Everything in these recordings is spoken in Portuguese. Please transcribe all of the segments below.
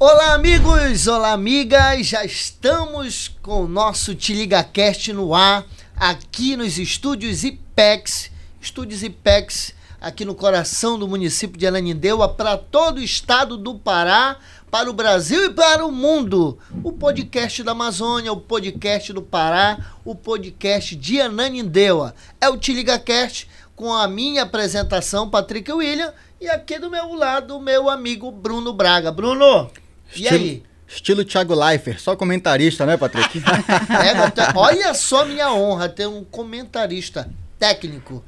Olá amigos, olá amigas, já estamos com o nosso Te Liga Cast no ar, aqui nos estúdios IPEX, aqui no coração do município de Ananindeua, para todo o estado do Pará, para o Brasil e para o mundo. O podcast da Amazônia, o podcast do Pará, o podcast de Ananindeua. É o Te Liga Cast com a minha apresentação, Patrick William, e aqui do meu lado, o meu amigo Bruno Braga. Bruno, e aí? Estilo Thiago Leifert, só comentarista, né, Patrick? Olha só minha honra ter um comentarista técnico.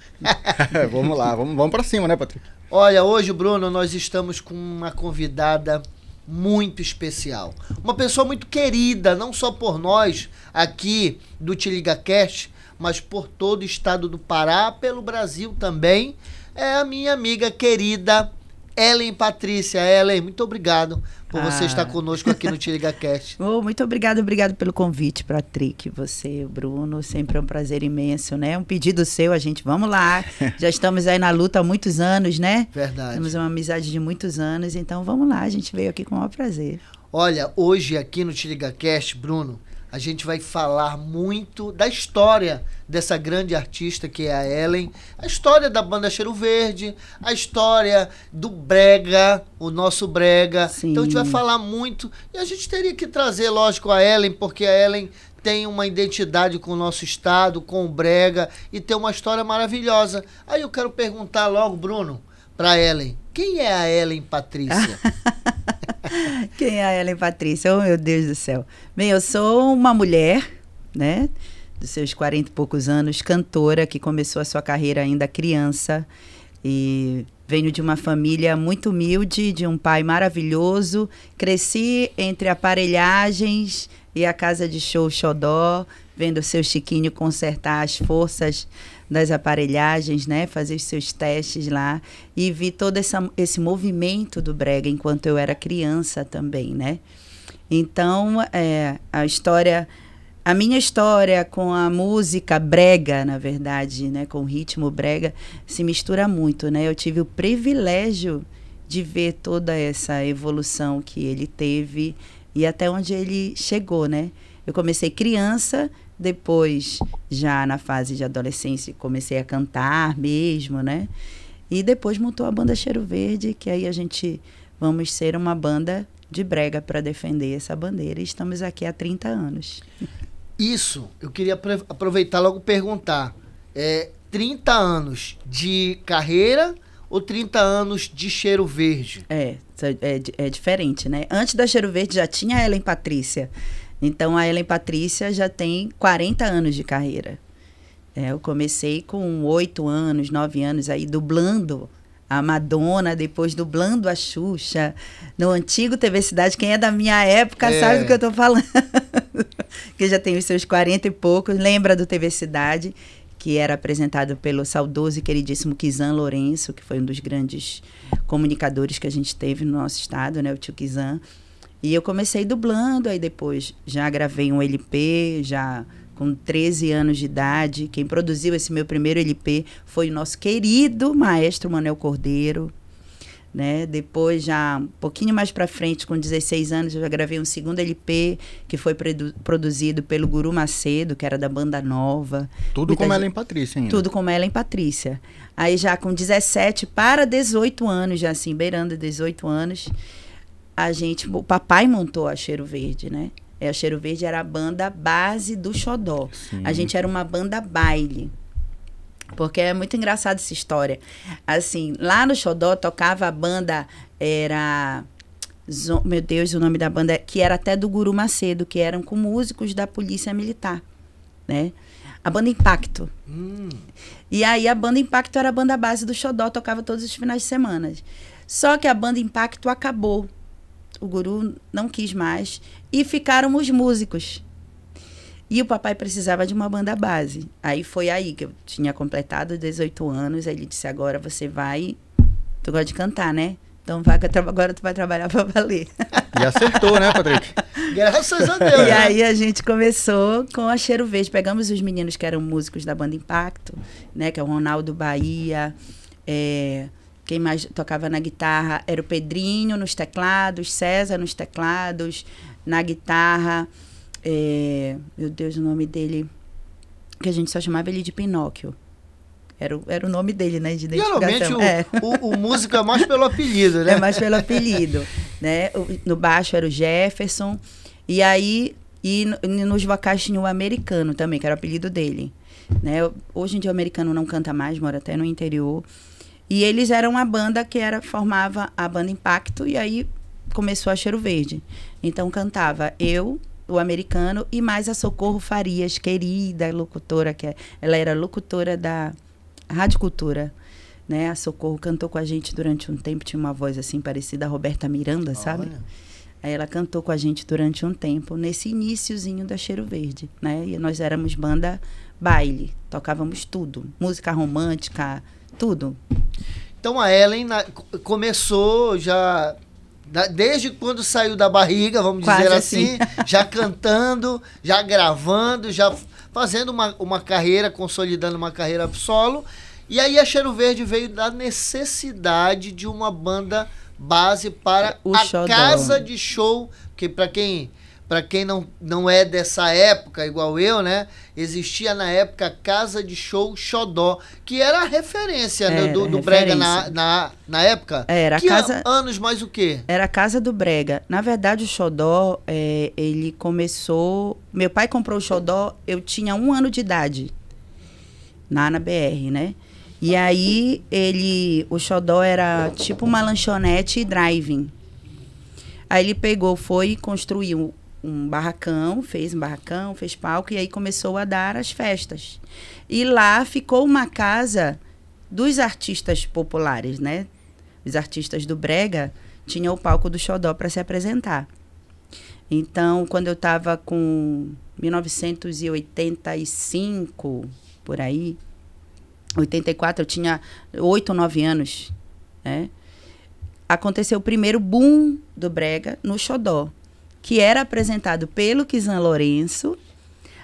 Vamos lá, vamos pra cima, né, Patrick? Olha, hoje, Bruno, nós estamos com uma convidada muito especial. Uma pessoa muito querida, não só por nós aqui do Te Liga Cast, mas por todo o estado do Pará, pelo Brasil também. É a minha amiga querida Ellen Patrícia. Ellen, muito obrigado por você estar conosco aqui no Te Liga Cast. Muito obrigado pelo convite, Patrick, você, Bruno, sempre é um prazer imenso, né? Um pedido seu, vamos lá, já estamos aí na luta há muitos anos, né? Verdade. Temos uma amizade de muitos anos, então vamos lá, a gente veio aqui com o maior prazer. Olha, hoje aqui no Te Liga Cast, Bruno, a gente vai falar muito da história dessa grande artista que é a Ellen, a história da banda Cheiro Verde, a história do brega, o nosso brega. Sim. Então a gente vai falar muito e a gente teria que trazer, lógico, a Ellen, porque a Ellen tem uma identidade com o nosso estado, com o brega e tem uma história maravilhosa. Aí eu quero perguntar logo, Bruno, para Ellen, quem é a Ellen Patrícia? Quem é a Ellen Patrícia? Oh, meu Deus do céu. Bem, eu sou uma mulher, né, dos seus 40 e poucos anos, cantora, que começou a sua carreira ainda criança e venho de uma família muito humilde, de um pai maravilhoso. Cresci entre aparelhagens e a casa de show Xodó, vendo o seu Chiquinho consertar as forças das aparelhagens, né, fazer os seus testes lá, e vi todo esse movimento do brega enquanto eu era criança também, né. Então, a minha história com a música brega, na verdade, né, com o ritmo brega, se mistura muito, né. Eu tive o privilégio de ver toda essa evolução que ele teve e até onde ele chegou, né. Eu comecei criança, depois, já na fase de adolescência, comecei a cantar mesmo, né? E depois montou a banda Cheiro Verde, que aí vamos ser uma banda de brega para defender essa bandeira. E estamos aqui há 30 anos. Isso, eu queria aproveitar logo e perguntar. 30 anos de carreira ou 30 anos de Cheiro Verde? É diferente, né? Antes da Cheiro Verde já tinha a Ellen Patrícia. Então, a Ellen Patrícia já tem 40 anos de carreira. Eu comecei com 8 anos, 9 anos, aí dublando a Madonna, depois dublando a Xuxa, no antigo TV Cidade. Quem é da minha época sabe do que eu estou falando. Que já tem os seus 40 e poucos. Lembra do TV Cidade, que era apresentado pelo saudoso e queridíssimo Kizan Lourenço, que foi um dos grandes comunicadores que a gente teve no nosso estado, né, o tio Kizan. E eu comecei dublando, aí depois já gravei um LP, já com 13 anos de idade. Quem produziu esse meu primeiro LP foi o nosso querido maestro Manuel Cordeiro, né? Depois, já um pouquinho mais para frente, com 16 anos, eu já gravei um segundo LP, que foi produzido pelo Guru Macedo, que era da Banda Nova. Tudo com Ellen Patrícia ainda. Tudo com Ellen Patrícia. Aí já com 17 para 18 anos, já assim, beirando 18 anos... o papai montou a Cheiro Verde, né? A Cheiro Verde era a banda base do Xodó. Sim. A gente era uma banda baile. Porque é muito engraçada essa história. Assim, lá no Xodó tocava a banda, meu Deus, o nome da banda, que era até do Guru Macedo, que eram com músicos da Polícia Militar, né? A banda Impacto. E aí a banda Impacto era a banda base do Xodó, tocava todos os finais de semana. Só que a banda Impacto acabou. O Guru não quis mais e ficaram os músicos. E o papai precisava de uma banda base. Aí foi aí que eu tinha completado 18 anos. Aí ele disse, agora você vai... Tu gosta de cantar, né? Então vai, agora tu vai trabalhar para valer. E acertou, né, Patrick? Graças a Deus. E aí a gente começou com a Cheiro Verde. Pegamos os meninos que eram músicos da banda Impacto, né? Que é o Ronaldo Bahia, quem mais tocava na guitarra era o Pedrinho nos teclados, César nos teclados, na guitarra, meu Deus, o nome dele, que a gente só chamava ele de Pinóquio. Era o nome dele, né, de identificação. Geralmente o músico é mais pelo apelido, né? É mais pelo apelido, né? No baixo era o Jefferson, e aí nos vocais tinha o Americano também, que era o apelido dele, né? Hoje em dia o Americano não canta mais, mora até no interior. E eles eram uma banda que formava a banda Impacto, e aí começou a Cheiro Verde. Então cantava eu, o Americano, e mais a Socorro Farias, querida locutora, ela era locutora da Rádio Cultura, né? A Socorro cantou com a gente durante um tempo, tinha uma voz assim parecida a Roberta Miranda, sabe? Olha. Aí ela cantou com a gente durante um tempo, nesse iniciozinho da Cheiro Verde, né? E nós éramos banda baile, tocávamos tudo, música romântica, tudo. Então a Ellen começou já, desde quando saiu da barriga, vamos Quase dizer assim, já cantando, já gravando, já fazendo uma carreira, consolidando uma carreira solo. E aí a Cheiro Verde veio da necessidade de uma banda base para a Xodó. casa de show, porque para quem não é dessa época, igual eu, né? Existia na época a Casa de Show Xodó, que era a referência, né, do Brega na época. Era que a casa, anos mais o quê? Era a Casa do Brega. Na verdade, o Xodó, ele começou... Meu pai comprou o Xodó, eu tinha 1 ano de idade, na BR, né? E aí, o Xodó era tipo uma lanchonete drive-in. Aí ele foi e construiu um barracão, fez palco, e aí começou a dar as festas. E lá ficou uma casa dos artistas populares, né? Os artistas do Brega tinham o palco do Xodó para se apresentar. Então, quando eu estava com 1985, por aí, 84, eu tinha 8 ou 9 anos, né? Aconteceu o primeiro boom do Brega no Xodó, que era apresentado pelo Kizan Lourenço.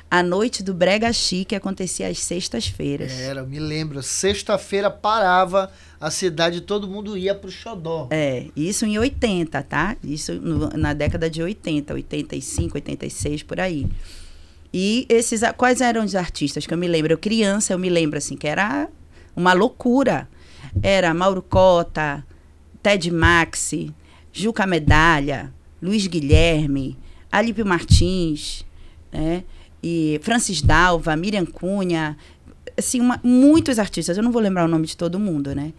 A noite do Brega Chique acontecia às sextas-feiras. Eu me lembro. Sexta-feira parava a cidade, todo mundo ia pro Xodó. Isso em 80, tá? Isso na década de 80, 85, 86, por aí. E quais eram os artistas que eu me lembro? Eu criança, eu me lembro assim, que era uma loucura. Era Mauro Cota, Ted Maxi, Juca Medalha, Luiz Guilherme, Alípio Martins, né? E Francis Dalva, Miriam Cunha, assim, muitos artistas. Eu não vou lembrar o nome de todo mundo, né?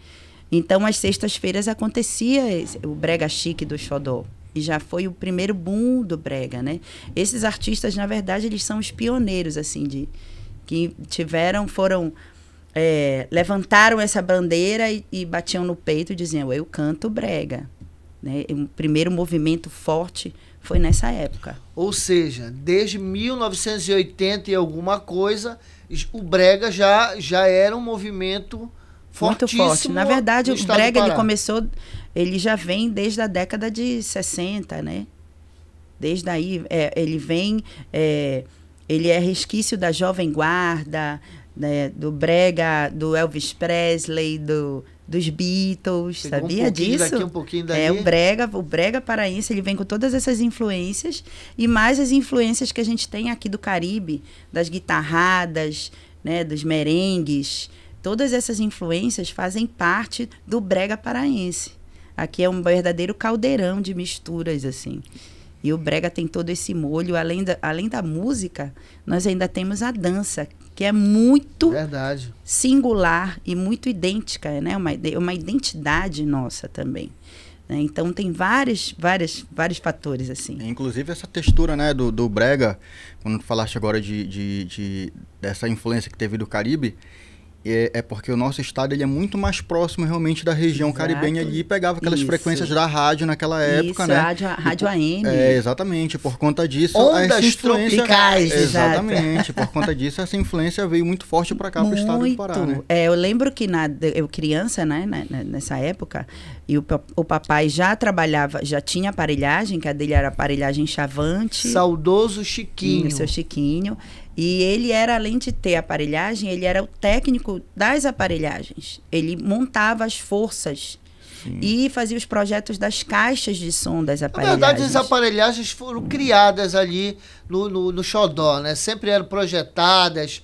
Então, às sextas-feiras acontecia o Brega Chique do Xodó. E já foi o primeiro boom do Brega, né? Esses artistas, na verdade, eles são os pioneiros, assim, que levantaram essa bandeira e batiam no peito e diziam, eu canto Brega. Né? O primeiro movimento forte foi nessa época. Ou seja, desde 1980 e alguma coisa, o Brega já era um movimento fortíssimo. Muito forte. Na verdade, o Brega ele já vem desde a década de 60, né? Desde aí, ele é resquício da Jovem Guarda, né? Do Brega, do Elvis Presley, dos Beatles, sabia disso? Daqui, um pouquinho daí. O Brega paraense, ele vem com todas essas influências e mais as influências que a gente tem aqui do Caribe, das guitarradas, né, dos merengues. Todas essas influências fazem parte do Brega paraense. Aqui é um verdadeiro caldeirão de misturas, assim. E o Brega tem todo esse molho. Além da música, nós ainda temos a dança, que é muito singular e muito idêntica, né? Uma identidade nossa também. Né? Então, tem vários fatores, assim. Inclusive, essa textura, né, do Brega, quando falaste agora dessa influência que teve do Caribe, é porque o nosso estado ele é muito mais próximo realmente da região caribenha ali, e pegava aquelas frequências da rádio naquela época, né? Rádio AM. Exatamente, por conta disso Ondas essa influência, tropicais, exatamente, por conta disso essa influência veio muito forte para cá, para o estado do Pará, né? Eu lembro que eu criança, né, nessa época, e o papai já trabalhava, já tinha aparelhagem, que a dele era aparelhagem Chavante. Saudoso Chiquinho. Seu Chiquinho. E ele era, além de ter aparelhagem, ele era o técnico das aparelhagens. Ele montava as forças. Sim. E fazia os projetos das caixas de som das aparelhagens. Na verdade, as aparelhagens foram criadas ali no Xodó, né? Sempre eram projetadas.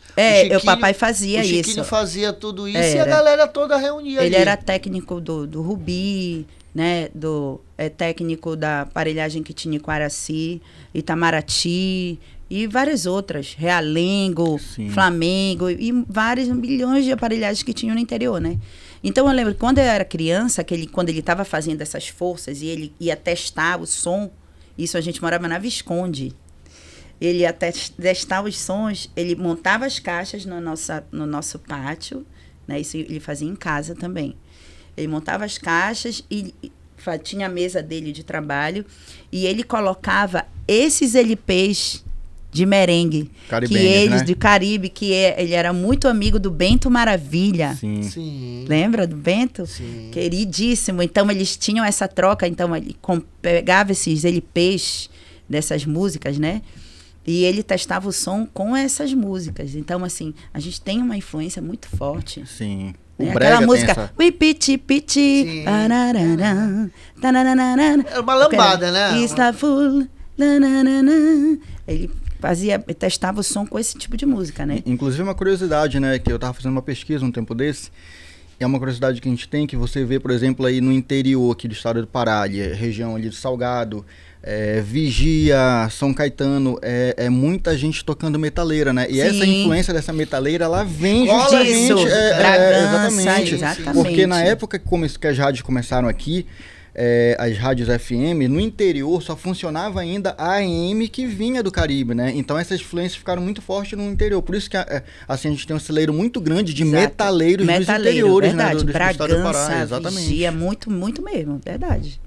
O papai fazia isso. O Chiquinho fazia tudo isso e a galera toda reunia ali. Ele era técnico do Rubi, né? Técnico da aparelhagem que tinha em Quaraci, Itamaraty e várias outras, Realengo, Sim. Flamengo e vários milhões de aparelhagens que tinham no interior, né? Então eu lembro que quando eu era criança, quando ele estava fazendo essas forças e ele ia testar o som, isso a gente morava na Visconde, ele ia testar os sons, ele montava as caixas no nosso pátio, né? Isso ele fazia em casa também. Ele montava as caixas e tinha a mesa dele de trabalho e ele colocava esses LPs de merengue, de Caribe, ele era muito amigo do Bento Maravilha. Sim. Lembra do Bento? Sim. Queridíssimo. Então eles tinham essa troca, então ele pegava esses LPs dessas músicas, né? E ele testava o som com essas músicas. Então, assim, a gente tem uma influência muito forte. Sim. Aquela música Piti Piti. Era uma lambada, né? Está full. Ele testava o som com esse tipo de música, né? Inclusive uma curiosidade, né, que eu estava fazendo uma pesquisa um tempo desse, é uma curiosidade que a gente tem, que você vê, por exemplo, aí no interior aqui do estado do Pará, ali, região ali do Salgado, Vigia, São Caetano, muita gente tocando metaleira, né? E Sim. essa influência dessa metaleira, ela vem justamente... Bragança, exatamente. Porque na época que as rádios começaram aqui, as rádios FM, no interior só funcionava ainda a AM que vinha do Caribe, né? Então essas influências ficaram muito fortes no interior. Por isso que assim, a gente tem um celeiro muito grande de metaleiros dos interiores, verdade. Né? Do estado do Pará, exatamente. Vigia, muito, muito mesmo, verdade.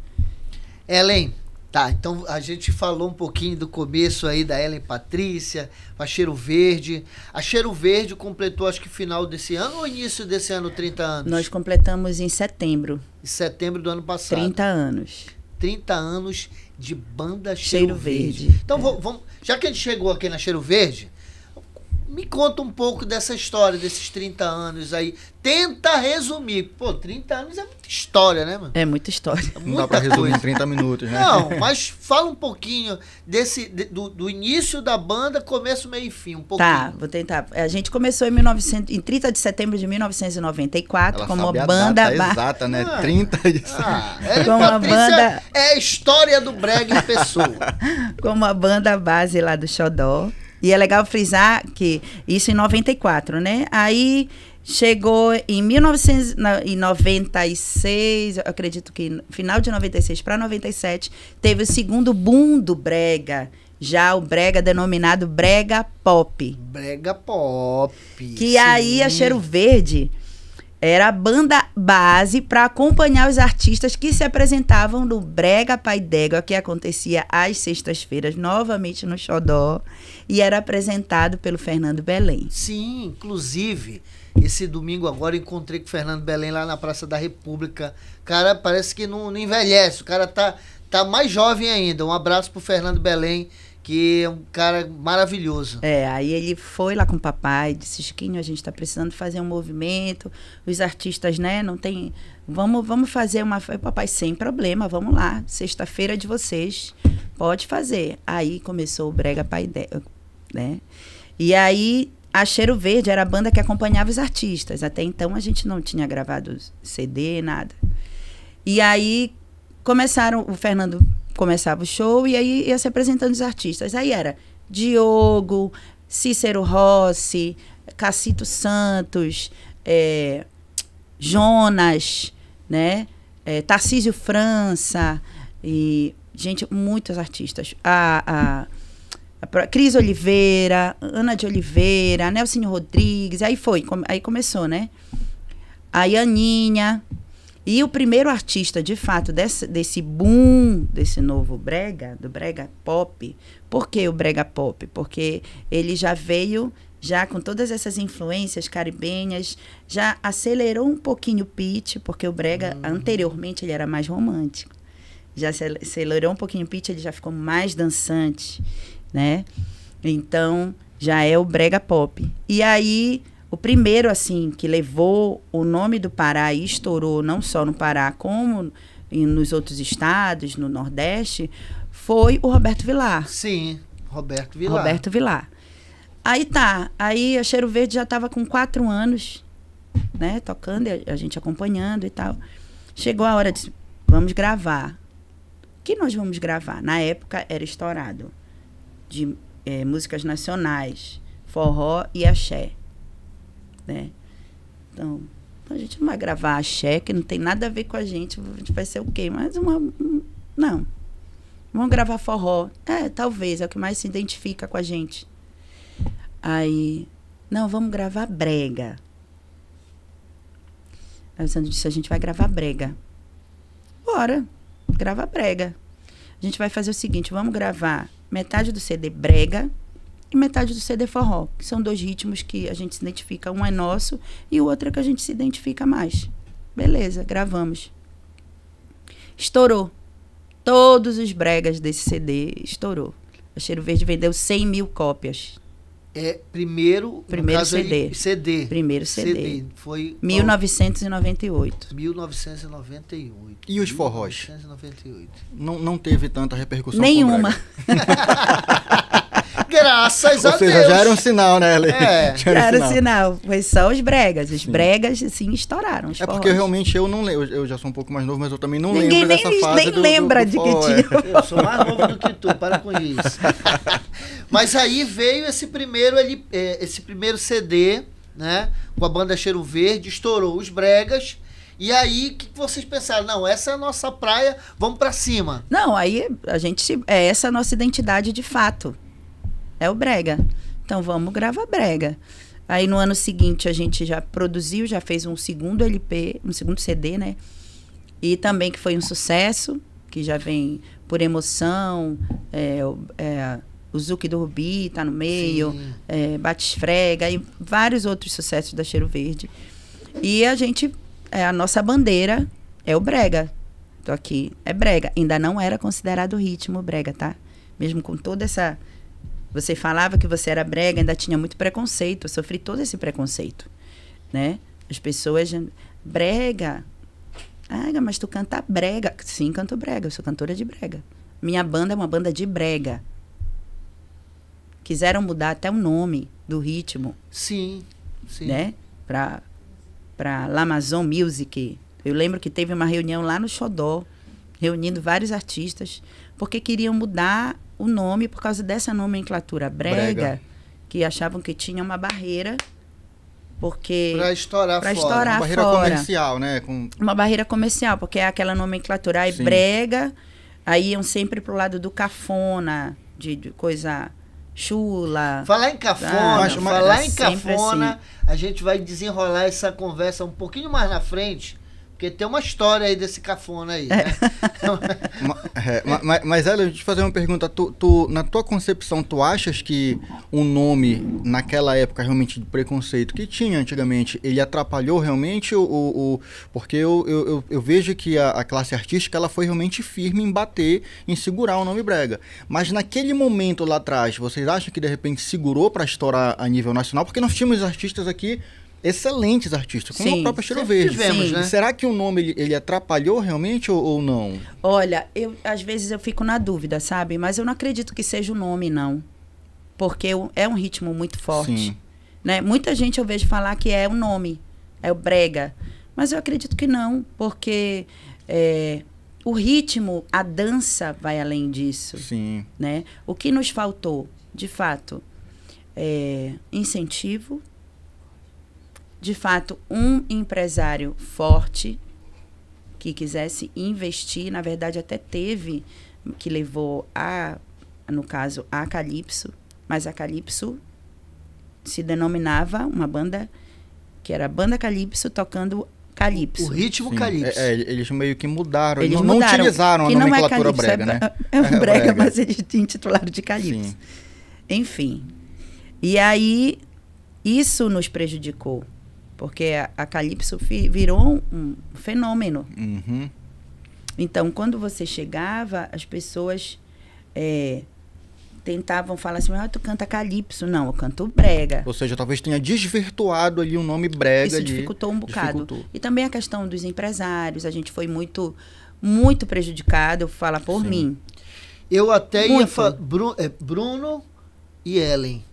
Ellen, tá, então a gente falou um pouquinho do começo aí da Ellen Patrícia, a Cheiro Verde. A Cheiro Verde completou, acho que final desse ano ou início desse ano, 30 anos? Nós completamos em setembro. Em setembro do ano passado. 30 anos. 30 anos de banda Cheiro Verde. Então, vamos, já que a gente chegou aqui na Cheiro Verde, me conta um pouco dessa história, desses 30 anos aí. Tenta resumir. Pô, 30 anos é muita história, né, mano? É muita história. Não dá pra resumir em 30 minutos, né? Não, mas fala um pouquinho do início da banda, começo, meio e fim, um pouquinho. Tá, vou tentar. A gente começou em 30 de setembro de 1994 Ela como sabe banda... a data exata, né? 30 de setembro. Como a banda... É a história do brega em pessoa. Como a banda base lá do Xodó. E é legal frisar que isso em 94, né? Aí chegou em 1996, eu acredito que final de 96 para 97, teve o segundo boom do brega. Já o brega denominado brega pop. Brega pop. Que sim. Aí a Cheiro Verde era a banda base para acompanhar os artistas que se apresentavam no Brega Pai d'Égua, que acontecia às sextas-feiras, novamente no Xodó, e era apresentado pelo Fernando Belém. Sim, inclusive, esse domingo agora encontrei com o Fernando Belém lá na Praça da República. Cara, parece que não envelhece, o cara tá mais jovem ainda. Um abraço pro Fernando Belém, que é um cara maravilhoso. Aí ele foi lá com o papai, disse, Chiquinho, a gente está precisando fazer um movimento, os artistas, né, não tem... Vamos fazer uma... Papai, sem problema, vamos lá, sexta-feira de vocês, pode fazer. Aí começou o Brega Pai d'Égua, né? E aí a Cheiro Verde era a banda que acompanhava os artistas. Até então a gente não tinha gravado CD, nada. E aí o Fernando começava o show e aí ia se apresentando os artistas. Aí era Diogo, Cícero Rossi, Cacito Santos, Jonas, né? Tarcísio França e, gente, muitos artistas. Cris Oliveira, Ana de Oliveira, Nelsinho Rodrigues, aí começou, né? Aí Aninha. E o primeiro artista, de fato, desse boom, desse novo brega, do brega pop. Por que o brega pop? Porque ele já veio, já com todas essas influências caribenhas, já acelerou um pouquinho o pitch, porque o brega, anteriormente, ele era mais romântico. Já acelerou um pouquinho o pitch, ele já ficou mais dançante, né? Então, já é o brega pop. E aí... O primeiro, assim, que levou o nome do Pará e estourou não só no Pará, como nos outros estados, no Nordeste, foi o Roberto Vilar. Sim, Roberto Vilar. Roberto Vilar. Aí a Cheiro Verde já estava com 4 anos, né, tocando, a gente acompanhando e tal. Chegou a hora de, vamos gravar. O que nós vamos gravar? Na época era estourado de músicas nacionais, forró e axé. Né? Então, a gente não vai gravar axé, que não tem nada a ver com a gente vai ser o quê? Mas não. Vamos gravar forró. Talvez, é o que mais se identifica com a gente. Aí, não, vamos gravar brega. Aí o Sandro disse, a gente vai gravar brega. Bora, grava brega. A gente vai fazer o seguinte, vamos gravar metade do CD brega e metade do CD forró, que são 2 ritmos que a gente se identifica. Um é nosso e o outro é que a gente se identifica mais. Beleza, gravamos. Estourou. Todos os bregas desse CD estourou. A Cheiro Verde vendeu 100 mil cópias. Primeiro CD. CD. Primeiro CD. Foi 1998. 1998. E os forrós? 1998. Não teve tanta repercussão. Nenhuma. Graças a Deus. Ou seja, já era um sinal, né, Eli? Já era um sinal. Foi só os bregas. Os bregas, assim, estouraram. Os porque realmente eu não lembro. Eu já sou um pouco mais novo, mas eu também não lembro dessa fase. Nem lembra de que tinha. Eu sou mais novo do que tu, para com isso. Mas aí veio esse primeiro CD, né? Com a banda Cheiro Verde, estourou os bregas. E aí, o que vocês pensaram? Não, essa é a nossa praia, vamos pra cima. Não, aí a gente... essa a nossa identidade de fato. É o brega. Então, vamos gravar brega. Aí, no ano seguinte, a gente já produziu, já fez um segundo LP, um segundo CD, né? E também que foi um sucesso, que já vem Por Emoção, o Zuki do Rubi tá no meio, Bate Esfrega, e vários outros sucessos da Cheiro Verde. E a gente, a nossa bandeira é o brega. Tô aqui, é brega. Ainda não era considerado ritmo brega, tá? Mesmo com toda essa... Você falava que você era brega, ainda tinha muito preconceito. Eu sofri todo esse preconceito, né? As pessoas... Brega? Mas tu canta brega. Sim, canto brega. Eu sou cantora de brega. Minha banda é uma banda de brega. Quiseram mudar até o nome do ritmo. Sim. Né? Pra L'Amazon Music. Eu lembro que teve uma reunião lá no Xodó, reunindo vários artistas, porque queriam mudar o nome por causa dessa nomenclatura brega. Que achavam que tinha uma barreira, porque... Para estourar fora. Uma barreira comercial, né? Uma barreira comercial, porque é aquela nomenclatura, aí brega, aí iam sempre pro lado do cafona, de coisa chula. Falar em cafona, assim. A gente vai desenrolar essa conversa um pouquinho mais na frente, porque tem uma história aí desse cafona aí, né? Mas Hélio, deixa eu te fazer uma pergunta. Na tua concepção, tu achas que o nome, naquela época realmente de preconceito que tinha antigamente, ele atrapalhou realmente? Porque eu vejo que a classe artística ela foi realmente firme em bater, em segurar o nome brega. Mas naquele momento lá atrás, vocês acham que de repente segurou para estourar a nível nacional? Porque nós tínhamos artistas aqui, excelentes artistas, como a própria Cheiro Verde. Tivemos, né? Será que o nome ele atrapalhou realmente ou não? Olha, às vezes eu fico na dúvida, sabe? Mas eu não acredito que seja o nome, não. Porque é um ritmo muito forte. Sim. Né? Muita gente eu vejo falar que é o nome, é o brega. Mas eu acredito que não, porque o ritmo, a dança vai além disso. Sim. Né? O que nos faltou, de fato, incentivo. De fato, um empresário forte que quisesse investir, na verdade até teve, que levou a no caso, a Calypso, mas a Calypso se denominava uma banda que era a Banda Calypso tocando Calypso. O ritmo Sim. Calypso. Eles meio que mudaram. Eles não mudaram, utilizaram a que não é nomenclatura Calypso, brega, né? É um brega, mas eles intitularam de Calypso. Sim. Enfim. E aí, isso nos prejudicou. Porque a Calypso virou um fenômeno. Uhum. Então, quando você chegava, as pessoas tentavam falar assim, tu canta Calypso. Não, eu canto brega. Ou seja, talvez tenha desvirtuado ali um nome brega. Isso dificultou um bocado. E também a questão dos empresários. A gente foi muito, muito prejudicado, eu falo por Sim. mim. Eu até Muito. ia falar... Bruno e Ellen.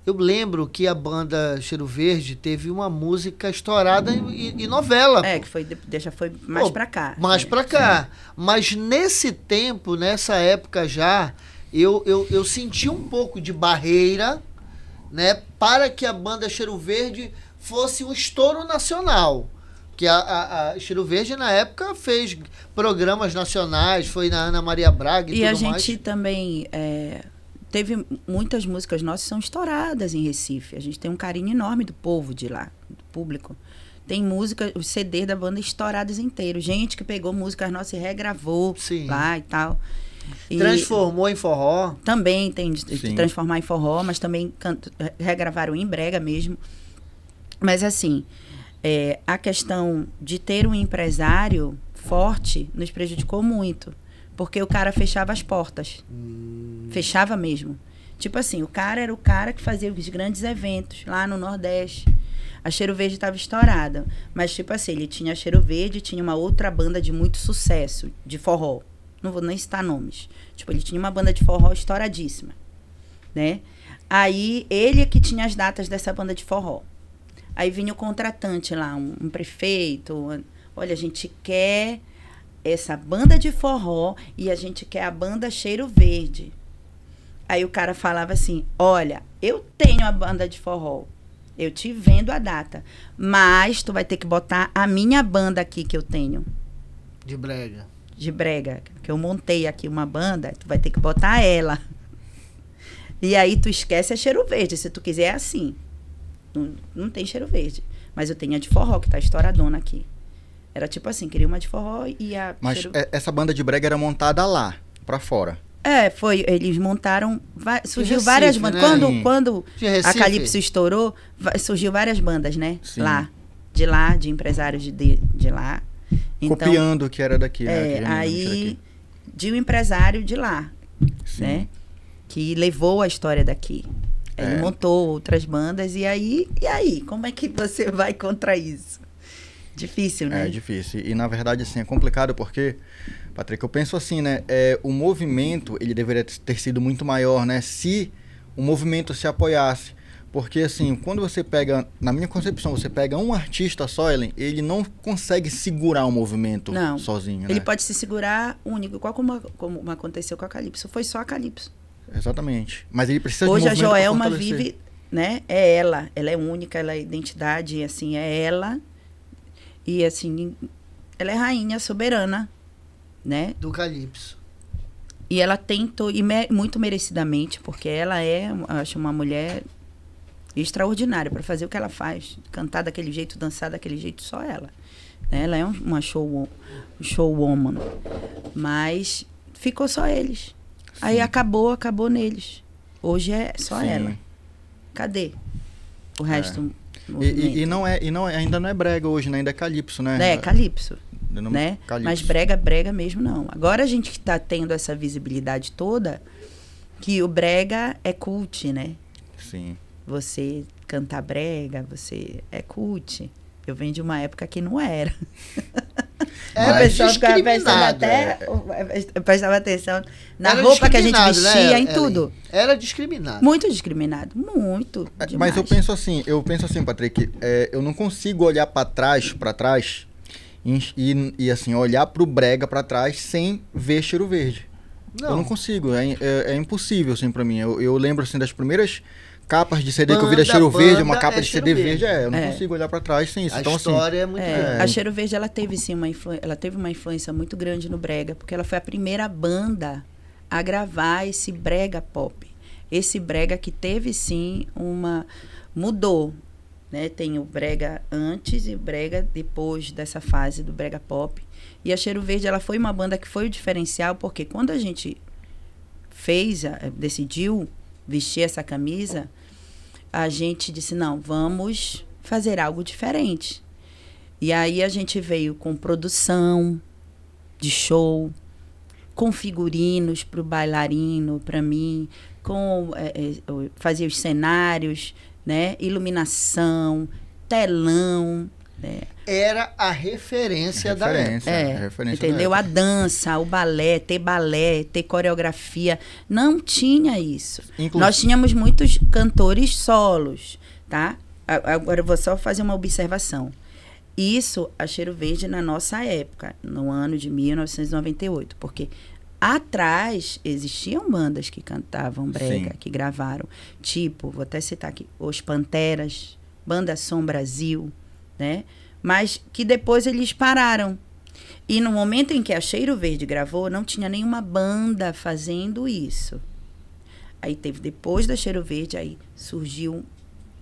Eu lembro que a banda Cheiro Verde teve uma música estourada em novela. Que foi, já foi mais pra cá. Mais pra cá. Mas nesse tempo, nessa época já, eu senti um pouco de barreira, né, para que a banda Cheiro Verde fosse um estouro nacional. Que a Cheiro Verde, na época, fez programas nacionais, foi na Ana Maria Braga e tudo mais. E a gente também... teve muitas músicas nossas que são estouradas em Recife. A gente tem um carinho enorme do povo de lá, do público. Tem música, os CD da banda estouradas inteiros. Gente que pegou músicas nossas e regravou lá e tal. E transformou em forró. Também tem de transformar em forró, mas também regravaram em brega mesmo. Mas assim, a questão de ter um empresário forte nos prejudicou muito. Porque o cara fechava as portas. Fechava mesmo. Tipo assim, o cara era o cara que fazia os grandes eventos lá no Nordeste. A Cheiro Verde estava estourada. Mas, tipo assim, ele tinha a Cheiro Verde e tinha uma outra banda de muito sucesso, de forró. Não vou nem citar nomes. Tipo, ele tinha uma banda de forró estouradíssima, né? Aí, ele que tinha as datas dessa banda de forró. Aí vinha o contratante lá, um prefeito. Olha, a gente quer essa banda de forró e a gente quer a banda Cheiro Verde. Aí o cara falava assim, olha, eu tenho a banda de forró, eu te vendo a data, mas tu vai ter que botar a minha banda aqui que eu tenho. De brega. De brega, que eu montei aqui uma banda, tu vai ter que botar ela. E aí tu esquece a Cheiro Verde, se tu quiser é assim. Não tem Cheiro Verde, mas eu tenho a de forró que tá estouradona aqui. Era tipo assim, queria uma de forró e a... Mas essa banda de brega era montada lá, pra fora. Foi, eles montaram, surgiu Recife, várias bandas. Né? Quando a Calypso estourou, surgiu várias bandas, né? Sim. Lá, de empresários de lá. Então, copiando o que era daqui, né? Aí, de um empresário de lá, Sim. né? Que levou a história daqui. Ele montou outras bandas, e aí, como é que você vai contra isso? Difícil, né? É difícil. E, na verdade, assim, é complicado porque, Patrick, eu penso assim, né? O movimento, ele deveria ter sido muito maior, né? Se o movimento se apoiasse. Porque, assim, quando você pega, na minha concepção, você pega um artista só, Ellen, ele não consegue segurar um movimento sozinho, Ele né? pode se segurar único, igual como aconteceu com a Calypso. Foi só a Calypso. Exatamente. Mas ele precisa Hoje de a movimento pra Joelma fortalecer. vive, né? É ela é única, ela é identidade, assim, é ela. E assim, ela é rainha soberana, né? Do Calypso. E ela tentou, muito merecidamente, porque ela é, acho, uma mulher extraordinária para fazer o que ela faz. Cantar daquele jeito, dançar daquele jeito, só ela. Né? Ela é uma showwoman. Mas ficou só eles. Sim. Aí acabou neles. Hoje é só ela. Cadê o resto? E ainda não é brega hoje, né? Ainda é Calypso, né? É, Calypso. Né? Calypso. Mas brega mesmo não. Agora a gente que está tendo essa visibilidade toda, que o brega é cult, né? Sim. Você cantar brega, você é cult. Eu venho de uma época que não era. Era discriminado. Eu prestava atenção na roupa que a gente vestia, né, em tudo. Era discriminado. Muito discriminado. Muito. Demais. Mas eu penso assim, Patrick, eu não consigo olhar para trás e assim, olhar pro brega para trás sem ver Cheiro Verde. Não. Eu não consigo, é impossível, assim, para mim. Eu lembro, assim, das primeiras capas de CD que eu vi da Cheiro Verde, uma capa de CD verde, eu não consigo olhar para trás sem isso. Então, história é muito grande. A Cheiro Verde, ela teve sim ela teve uma influência muito grande no brega, porque ela foi a primeira banda a gravar esse brega pop. Esse brega que teve, sim, mudou, né? Tem o brega antes e o brega depois dessa fase do brega pop. E a Cheiro Verde, ela foi uma banda que foi o diferencial, porque quando a gente decidiu vestir essa camisa, a gente disse, não, vamos fazer algo diferente. E aí a gente veio com produção de show, com figurinos para o bailarino, para mim, fazia os cenários, né? Iluminação, telão, né? Era a referência da época. Entendeu? A dança, o balé, ter coreografia. Não tinha isso. Nós tínhamos muitos cantores solos, tá? Agora eu vou só fazer uma observação. Isso, a Cheiro Verde, na nossa época, no ano de 1998, porque atrás existiam bandas que cantavam brega, sim, que gravaram. Tipo, vou até citar aqui, Os Panteras, Banda Som Brasil, né? Mas que depois eles pararam. E no momento em que a Cheiro Verde gravou, não tinha nenhuma banda fazendo isso. Aí teve, depois da Cheiro Verde, aí surgiu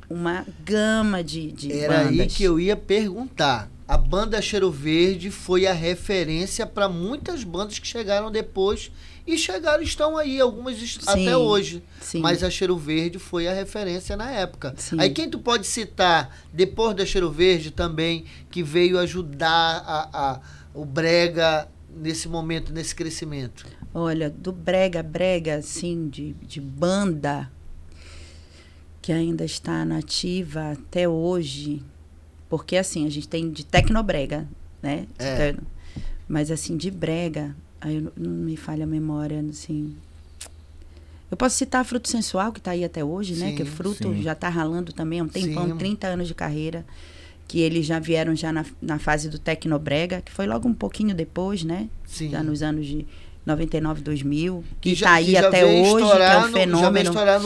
uma gama de Era bandas. aí que eu ia perguntar. A banda Cheiro Verde foi a referência para muitas bandas que chegaram depois e estão aí, algumas até hoje. Sim. Mas a Cheiro Verde foi a referência na época. Sim. Aí quem tu pode citar, depois da Cheiro Verde também, que veio ajudar o brega nesse momento, nesse crescimento? Olha, do brega, assim, de banda que ainda está nativa até hoje, porque assim, a gente tem de tecnobrega, né? Mas assim, de brega, aí não me falha a memória, assim. Eu posso citar Fruto Sensual, que está aí até hoje, sim, né? Que o Fruto já está ralando também há um tempão, sim, 30 anos de carreira, que eles já vieram já na fase do tecnobrega, que foi logo um pouquinho depois, né? Sim. Já nos anos de 99, 2000, que está aí até hoje, que é um fenômeno. Já veio estourar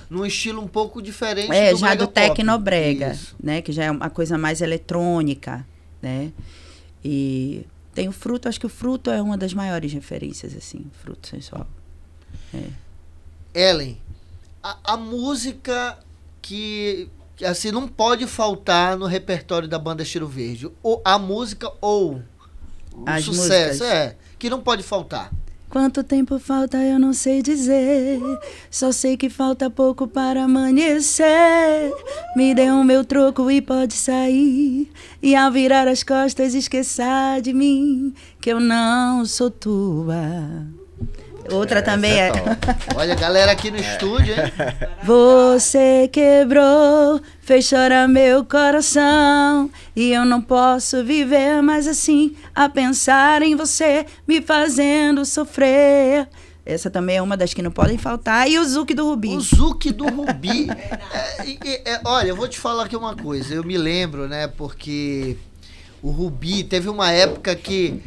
num estilo um pouco diferente do já do tecnobrega, né? Que já é uma coisa mais eletrônica, né? E tem o Fruto, acho que o Fruto é uma das maiores referências, assim, Fruto Sensual. Ellen, a música que assim não pode faltar no repertório da banda Cheiro Verde, ou a música ou o sucesso, que não pode faltar. Quanto tempo falta eu não sei dizer, só sei que falta pouco para amanhecer. Me dê o meu troco e pode sair, e ao virar as costas esqueça de mim, que eu não sou tua. Outra também é. Olha a galera aqui no estúdio, hein? Você quebrou, fez chorar meu coração, e eu não posso viver mais assim, a pensar em você, me fazendo sofrer. Essa também é uma das que não podem faltar. E o Zuki do Rubi. O Zuki do Rubi. Olha, eu vou te falar aqui uma coisa. Eu me lembro, né, porque o Rubi, teve uma época que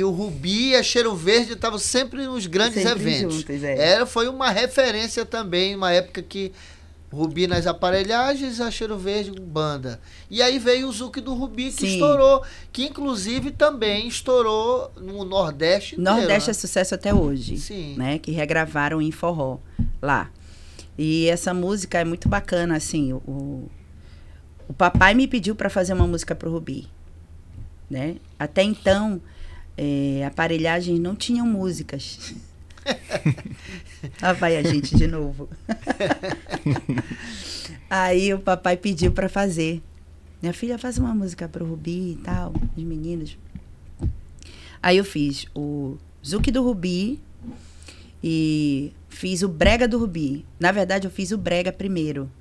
o Rubi e a Cheiro Verde estavam sempre nos grandes eventos. Juntos, foi uma referência também, uma época que o Rubi nas aparelhagens, a Cheiro Verde banda. E aí veio o Zuki do Rubi, que estourou, que inclusive também estourou no Nordeste inteiro. Nordeste é sucesso até hoje, né? Que regravaram em forró lá. E essa música é muito bacana, assim. O papai me pediu para fazer uma música pro Rubi. Né? Até então, aparelhagens não tinham músicas. Lá vai a gente de novo. Aí o papai pediu para fazer. Minha filha, faz uma música pro Rubi e tal, os meninos. Aí eu fiz o Zuki do Rubi e fiz o brega do Rubi. Na verdade, eu fiz o brega primeiro,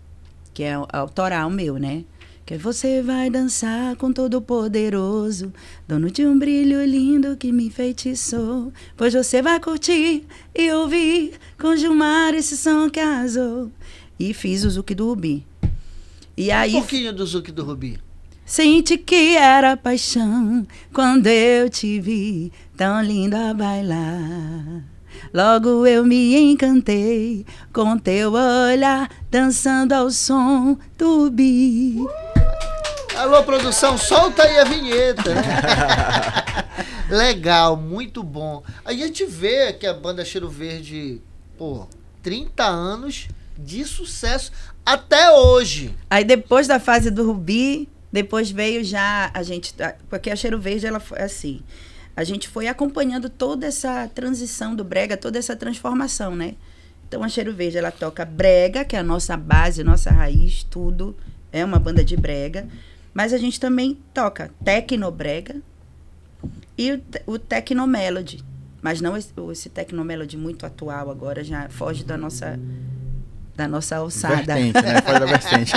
que é autoral meu, né? Que você vai dançar com todo poderoso, dono de um brilho lindo que me enfeitiçou. Pois você vai curtir e ouvir com Gilmar esse som que arrasou. E fiz o Zuki do Rubi. E aí, um pouquinho do Zuki do Rubi. Senti que era paixão quando eu te vi tão lindo a bailar. Logo eu me encantei com teu olhar, dançando ao som do Rubi. Alô, produção, solta aí a vinheta, né? Legal, muito bom. A gente vê que a banda Cheiro Verde, 30 anos de sucesso até hoje. Aí depois da fase do Rubi, depois veio já a gente... Porque a Cheiro Verde, ela foi assim... A gente foi acompanhando toda essa transição do brega, toda essa transformação, né? Então, a Cheiro Verde, ela toca brega, que é a nossa base, nossa raiz, tudo. É uma banda de brega. Mas a gente também toca tecnobrega e o tecnomelody. Mas não esse tecnomelody muito atual agora, já foge da nossa alçada. Vertente, né? Foge da vertente.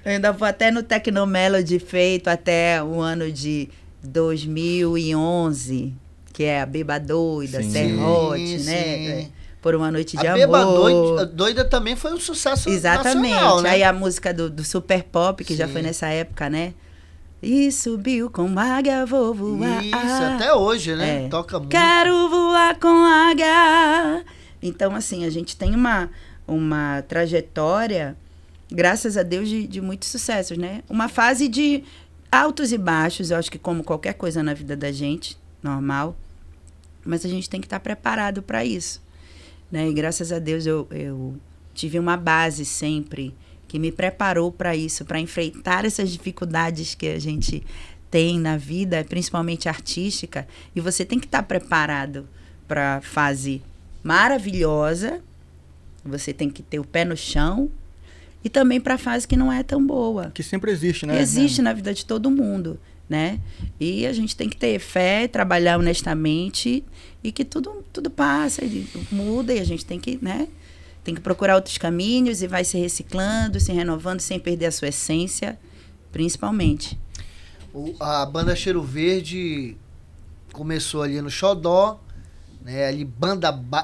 Eu ainda vou até no tecnomelody feito até o ano de 2011, que é a Beba Doida, Serrote, né? Por uma noite de amor. A Beba Doida também foi um sucesso nacional, né? Aí a música do Super Pop, que já foi nessa época, né? E subiu com águia, vou voar. Isso, até hoje, né? Toca muito. Quero voar com águia. Então, assim, a gente tem uma trajetória, graças a Deus, de muitos sucessos, né? Uma fase de altos e baixos, eu acho que como qualquer coisa na vida da gente, normal, mas a gente tem que estar preparado para isso, né? E graças a Deus eu tive uma base sempre que me preparou para isso, para enfrentar essas dificuldades que a gente tem na vida, principalmente artística, e você tem que estar preparado para a fase maravilhosa, você tem que ter o pé no chão, e também para a fase que não é tão boa. Que sempre existe, né? Existe na vida de todo mundo, né? E a gente tem que ter fé, trabalhar honestamente e que tudo passa, muda e a gente tem que, né? Tem que procurar outros caminhos e vai se reciclando, se renovando sem perder a sua essência, principalmente. A banda Cheiro Verde começou ali no Xodó, né, ali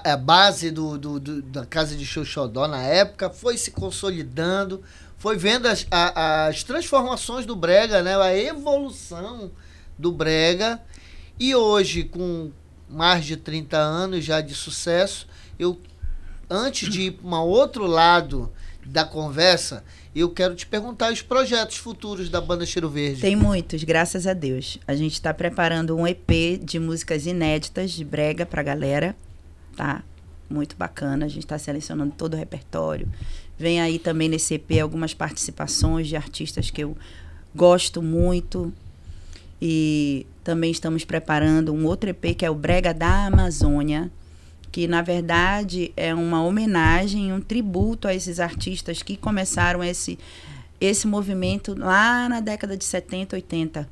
a base da Casa de Show Xodó na época, foi se consolidando, foi vendo as transformações do brega, né, a evolução do brega, e hoje, com mais de 30 anos já de sucesso, antes de ir para um outro lado da conversa, eu quero te perguntar os projetos futuros da banda Cheiro Verde. Tem muitos, graças a Deus. A gente está preparando um EP de músicas inéditas de brega para a galera, tá? Muito bacana, a gente está selecionando todo o repertório. Vem aí também nesse EP algumas participações de artistas que eu gosto muito. E também estamos preparando um outro EP que é o Brega da Amazônia, que na verdade é uma homenagem, um tributo a esses artistas que começaram esse movimento lá na década de 70, 80,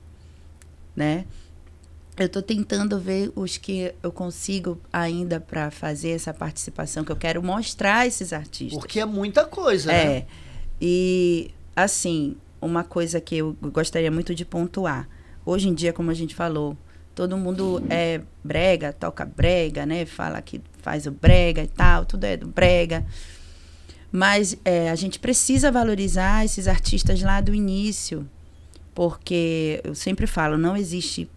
né? Eu estou tentando ver os que eu consigo ainda para fazer essa participação, que eu quero mostrar esses artistas. Porque é muita coisa, né? E assim, uma coisa que eu gostaria muito de pontuar. Hoje em dia, como a gente falou, todo mundo é brega, toca brega, né? Fala que faz o brega e tal, tudo é do brega. Mas a gente precisa valorizar esses artistas lá do início, porque eu sempre falo, não existe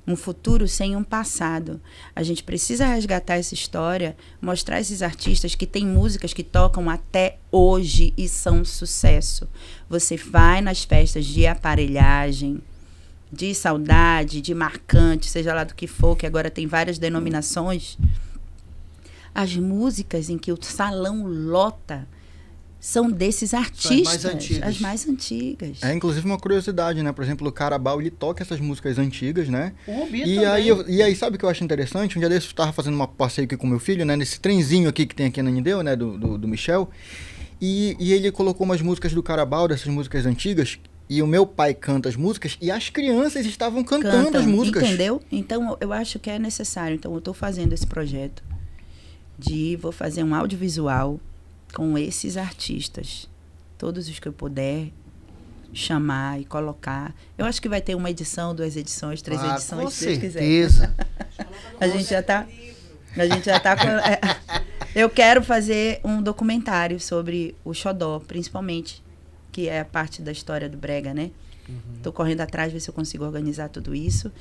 um futuro sem um passado. A gente precisa resgatar essa história, mostrar esses artistas que têm músicas que tocam até hoje e são sucesso. Você vai nas festas de aparelhagem, de saudade, de marcante, seja lá do que for, que agora tem várias denominações, as músicas em que o salão lota são desses artistas, as mais antigas. É, inclusive uma curiosidade, né? Por exemplo, o Carabao, ele toca essas músicas antigas, né? O Rubi e aí, sabe o que eu acho interessante? Um dia desses eu estava fazendo uma passeio aqui com meu filho, né? Nesse trenzinho aqui que tem aqui na Nindeu, né? Do Michel. E ele colocou umas músicas do Carabao, dessas músicas antigas, e o meu pai canta as músicas e as crianças estavam cantando as músicas. Entendeu? Então, eu acho que é necessário. Então, eu estou fazendo esse projeto vou fazer um audiovisual com esses artistas. Todos os que eu puder chamar e colocar. Eu acho que vai ter uma edição, 2 edições, 3 edições, se Deus quiser. A gente já tá com... Eu quero fazer um documentário sobre o Xodó, principalmente, que é a parte da história do brega, né? Tô correndo atrás, ver se eu consigo organizar tudo isso.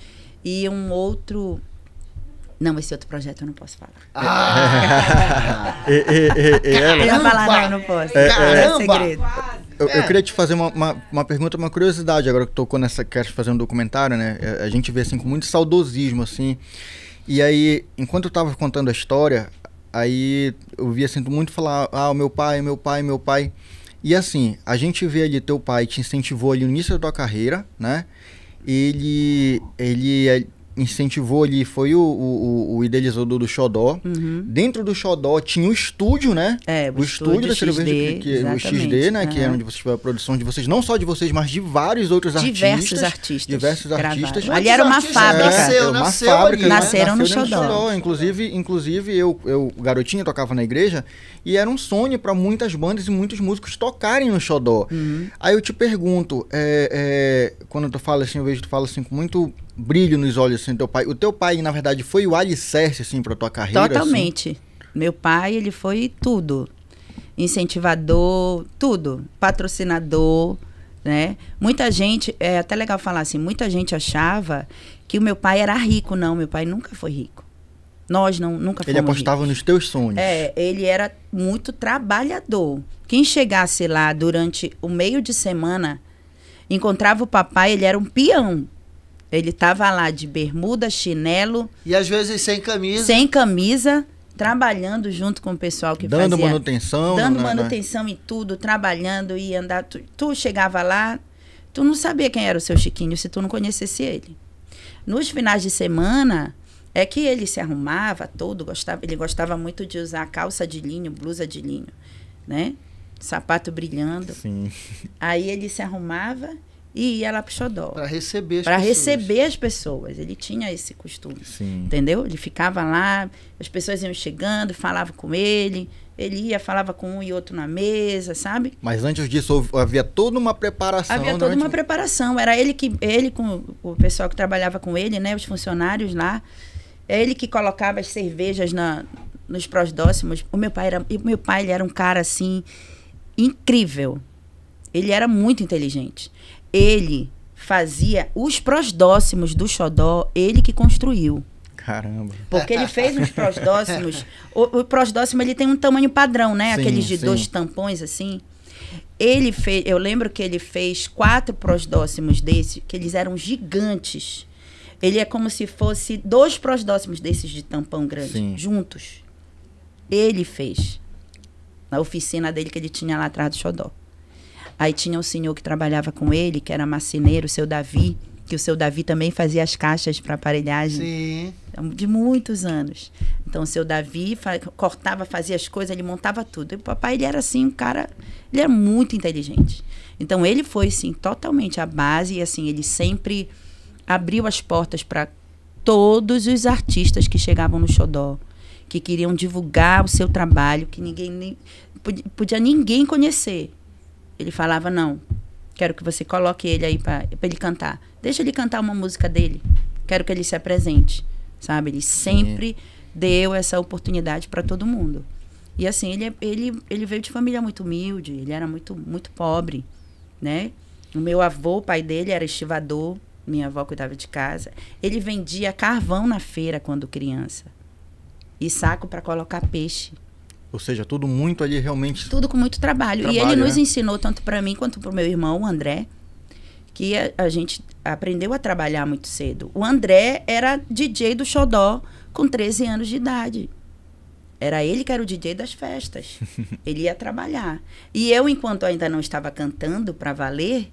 E um outro... Não, esse outro projeto eu não posso falar. Ela... Eu ia falar, não posso. Caramba! É segredo. Eu queria te fazer uma pergunta, uma curiosidade, agora que tocou nessa questão de fazer um documentário, né? A gente vê assim com muito saudosismo, assim. E aí, enquanto eu tava contando a história, aí eu via assim, muito falar, o meu pai. E assim, a gente vê ali teu pai te incentivou ali no início da tua carreira, né? Ele incentivou ali, foi o idealizador do Xodó. Dentro do Xodó tinha o estúdio, né? O estúdio da cerveja, o XD, né? Que era onde vocês tiveram a produção de vocês, não só de vocês, mas de vários outros Diversos artistas. Ali era uma fábrica. Nasceram no Xodó. Inclusive eu garotinho, tocava na igreja, e era um sonho para muitas bandas e muitos músicos tocarem no Xodó. Aí eu te pergunto, quando tu fala assim, eu vejo que tu fala assim com muito brilho nos olhos, assim, teu pai. O teu pai, na verdade, foi o alicerce, assim, pra tua carreira? Totalmente. Assim? Meu pai, ele foi tudo. Incentivador, tudo. Patrocinador, né? Muita gente, é até legal falar assim, muita gente achava que o meu pai era rico. Não, meu pai nunca foi rico. Nós nunca fomos Ele apostava ricos. Nos teus sonhos. Ele era muito trabalhador. Quem chegasse lá durante o meio de semana, encontrava o papai, ele era um peão. Ele estava lá de bermuda, chinelo. E às vezes sem camisa. Sem camisa, trabalhando junto com o pessoal que fazia. Dando manutenção. Dando manutenção em tudo, trabalhando e andar. Tu chegava lá, tu não sabia quem era o seu Chiquinho se tu não conhecesse ele. Nos finais de semana, é que ele se arrumava todo, ele gostava muito de usar calça de linho, blusa de linho, né? Sapato brilhando. Sim. Aí ele se arrumava e ia lá pro Xodó. Para receber as pessoas. Para receber as pessoas. Ele tinha esse costume. Sim. Entendeu? Ele ficava lá, as pessoas iam chegando, falavam com ele. Ele ia, falava com um e outro na mesa, sabe? Mas antes disso, havia toda uma preparação. Havia toda uma preparação. Era ele com o pessoal que trabalhava com ele, né? Os funcionários lá. É ele que colocava as cervejas nos prosdócimos. O meu pai ele era um cara, assim, incrível. Ele era muito inteligente. Ele fazia os prosdócimos do Xodó, ele que construiu. Caramba. Porque ele fez uns prosdócimos. O prosdócimo, ele tem um tamanho padrão, né? Sim, aqueles de 2 tampões, assim. Ele fez, eu lembro que ele fez 4 prosdócimos desses, que eles eram gigantes. Ele é como se fosse 2 prosdócimos desses de tampão grande, Sim. juntos. Ele fez. Na oficina dele que ele tinha lá atrás do Xodó. Aí tinha um senhor que trabalhava com ele, que era marceneiro, o seu Davi, que o seu Davi também fazia as caixas para aparelhagem. Sim. De muitos anos. Então, o seu Davi cortava, fazia as coisas, ele montava tudo. E o papai, ele era assim, um cara... Ele era muito inteligente. Então, ele foi, sim, totalmente a base. E, assim, ele sempre abriu as portas para todos os artistas que chegavam no Xodó, que queriam divulgar o seu trabalho, que ninguém podia ninguém conhecer. Ele falava, não, quero que você coloque ele aí para ele cantar. Deixa ele cantar uma música dele. Quero que ele se apresente, sabe? Ele sempre deu essa oportunidade para todo mundo. E assim, ele veio de família muito humilde, ele era muito, muito pobre, né? O meu avô, o pai dele, era estivador, minha avó cuidava de casa. Ele vendia carvão na feira quando criança. E saco para colocar peixe. Ou seja, tudo muito ali realmente... Tudo com muito trabalho. E ele nos ensinou, tanto para mim quanto para o meu irmão, o André, que a gente aprendeu a trabalhar muito cedo. O André era DJ do Xodó com 13 anos de idade. Era ele que era o DJ das festas. Ele ia trabalhar. E eu, enquanto ainda não estava cantando para valer,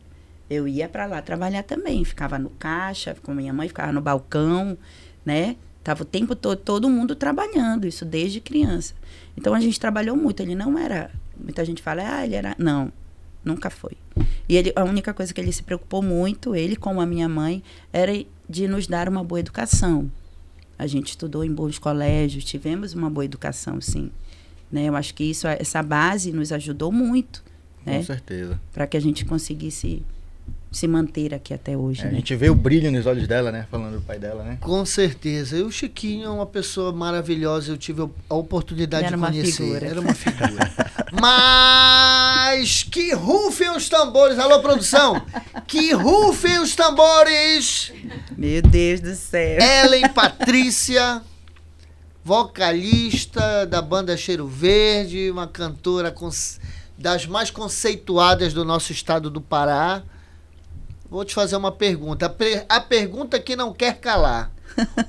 eu ia para lá trabalhar também. Ficava no caixa, com minha mãe, ficava no balcão, né? Tava o tempo todo mundo trabalhando, isso desde criança. Então, a gente trabalhou muito. Ele não era... Muita gente fala, ele era... Não, nunca foi. E a única coisa que ele se preocupou muito, ele com a minha mãe, era de nos dar uma boa educação. A gente estudou em bons colégios, tivemos uma boa educação, sim. Né? Eu acho que essa base nos ajudou muito. Com né? certeza. Para que a gente conseguisse se manter aqui até hoje. A né? gente vê o brilho nos olhos dela, né? Falando do pai dela, né? Com certeza. E o Chiquinho é uma pessoa maravilhosa. Eu tive a oportunidade de conhecer. Figura. Era uma figura. Mas que rufem os tambores. Alô, produção. Que rufem os tambores. Meu Deus do céu. Ellen Patrícia, vocalista da banda Cheiro Verde, uma cantora das mais conceituadas do nosso estado do Pará. Vou te fazer uma pergunta. A pergunta que não quer calar.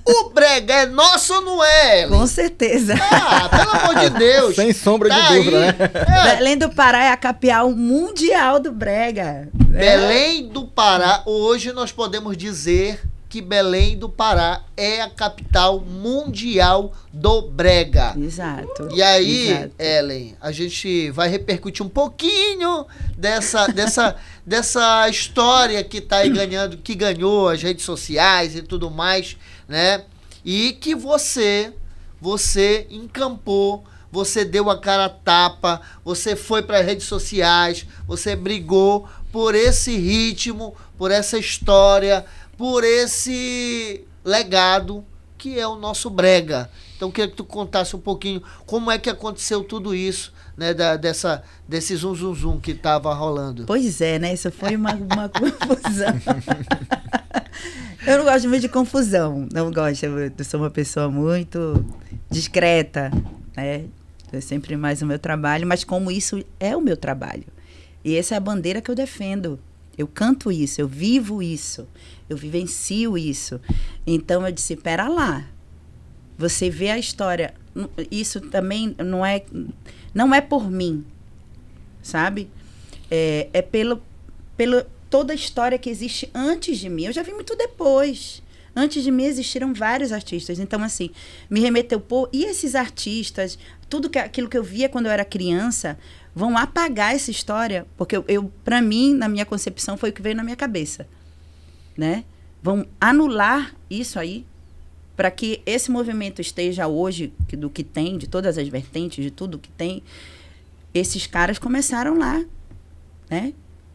O brega é nosso ou não é, Ellen? Com certeza. Ah, pelo amor de Deus. Sem sombra de dúvida, né? Belém do Pará é a capital mundial do brega. Belém do Pará, hoje nós podemos dizer que Belém do Pará é a capital mundial do brega. Exato. E aí, exato. Ellen, a gente vai repercutir um pouquinho dessa história que tá aí que ganhou as redes sociais e tudo mais, né? E que você encampou, você deu a cara a tapa, você foi para as redes sociais, você brigou por esse ritmo, por essa história, por esse legado que é o nosso brega. Então eu queria que tu contasse um pouquinho como é que aconteceu tudo isso, né, desse zum que estava rolando. Pois é, né? Isso foi uma confusão. Eu não gosto muito de confusão. Não gosto. Eu sou uma pessoa muito discreta, né? É sempre mais o meu trabalho, mas como isso é o meu trabalho. E essa é a bandeira que eu defendo. Eu canto isso, eu vivo isso, eu vivencio isso. Então eu disse, pera lá. Você vê a história. Isso também não é por mim, sabe? É pelo toda a história que existe antes de mim. Eu já vi muito depois. Antes de mim existiram vários artistas. Então, assim, me remeteu, e esses artistas, aquilo que eu via quando eu era criança, vão apagar essa história, porque para mim, na minha concepção, foi o que veio na minha cabeça, né? Vão anular isso aí, para que esse movimento esteja hoje, do que tem, de todas as vertentes, de tudo que tem. Esses caras começaram lá, né?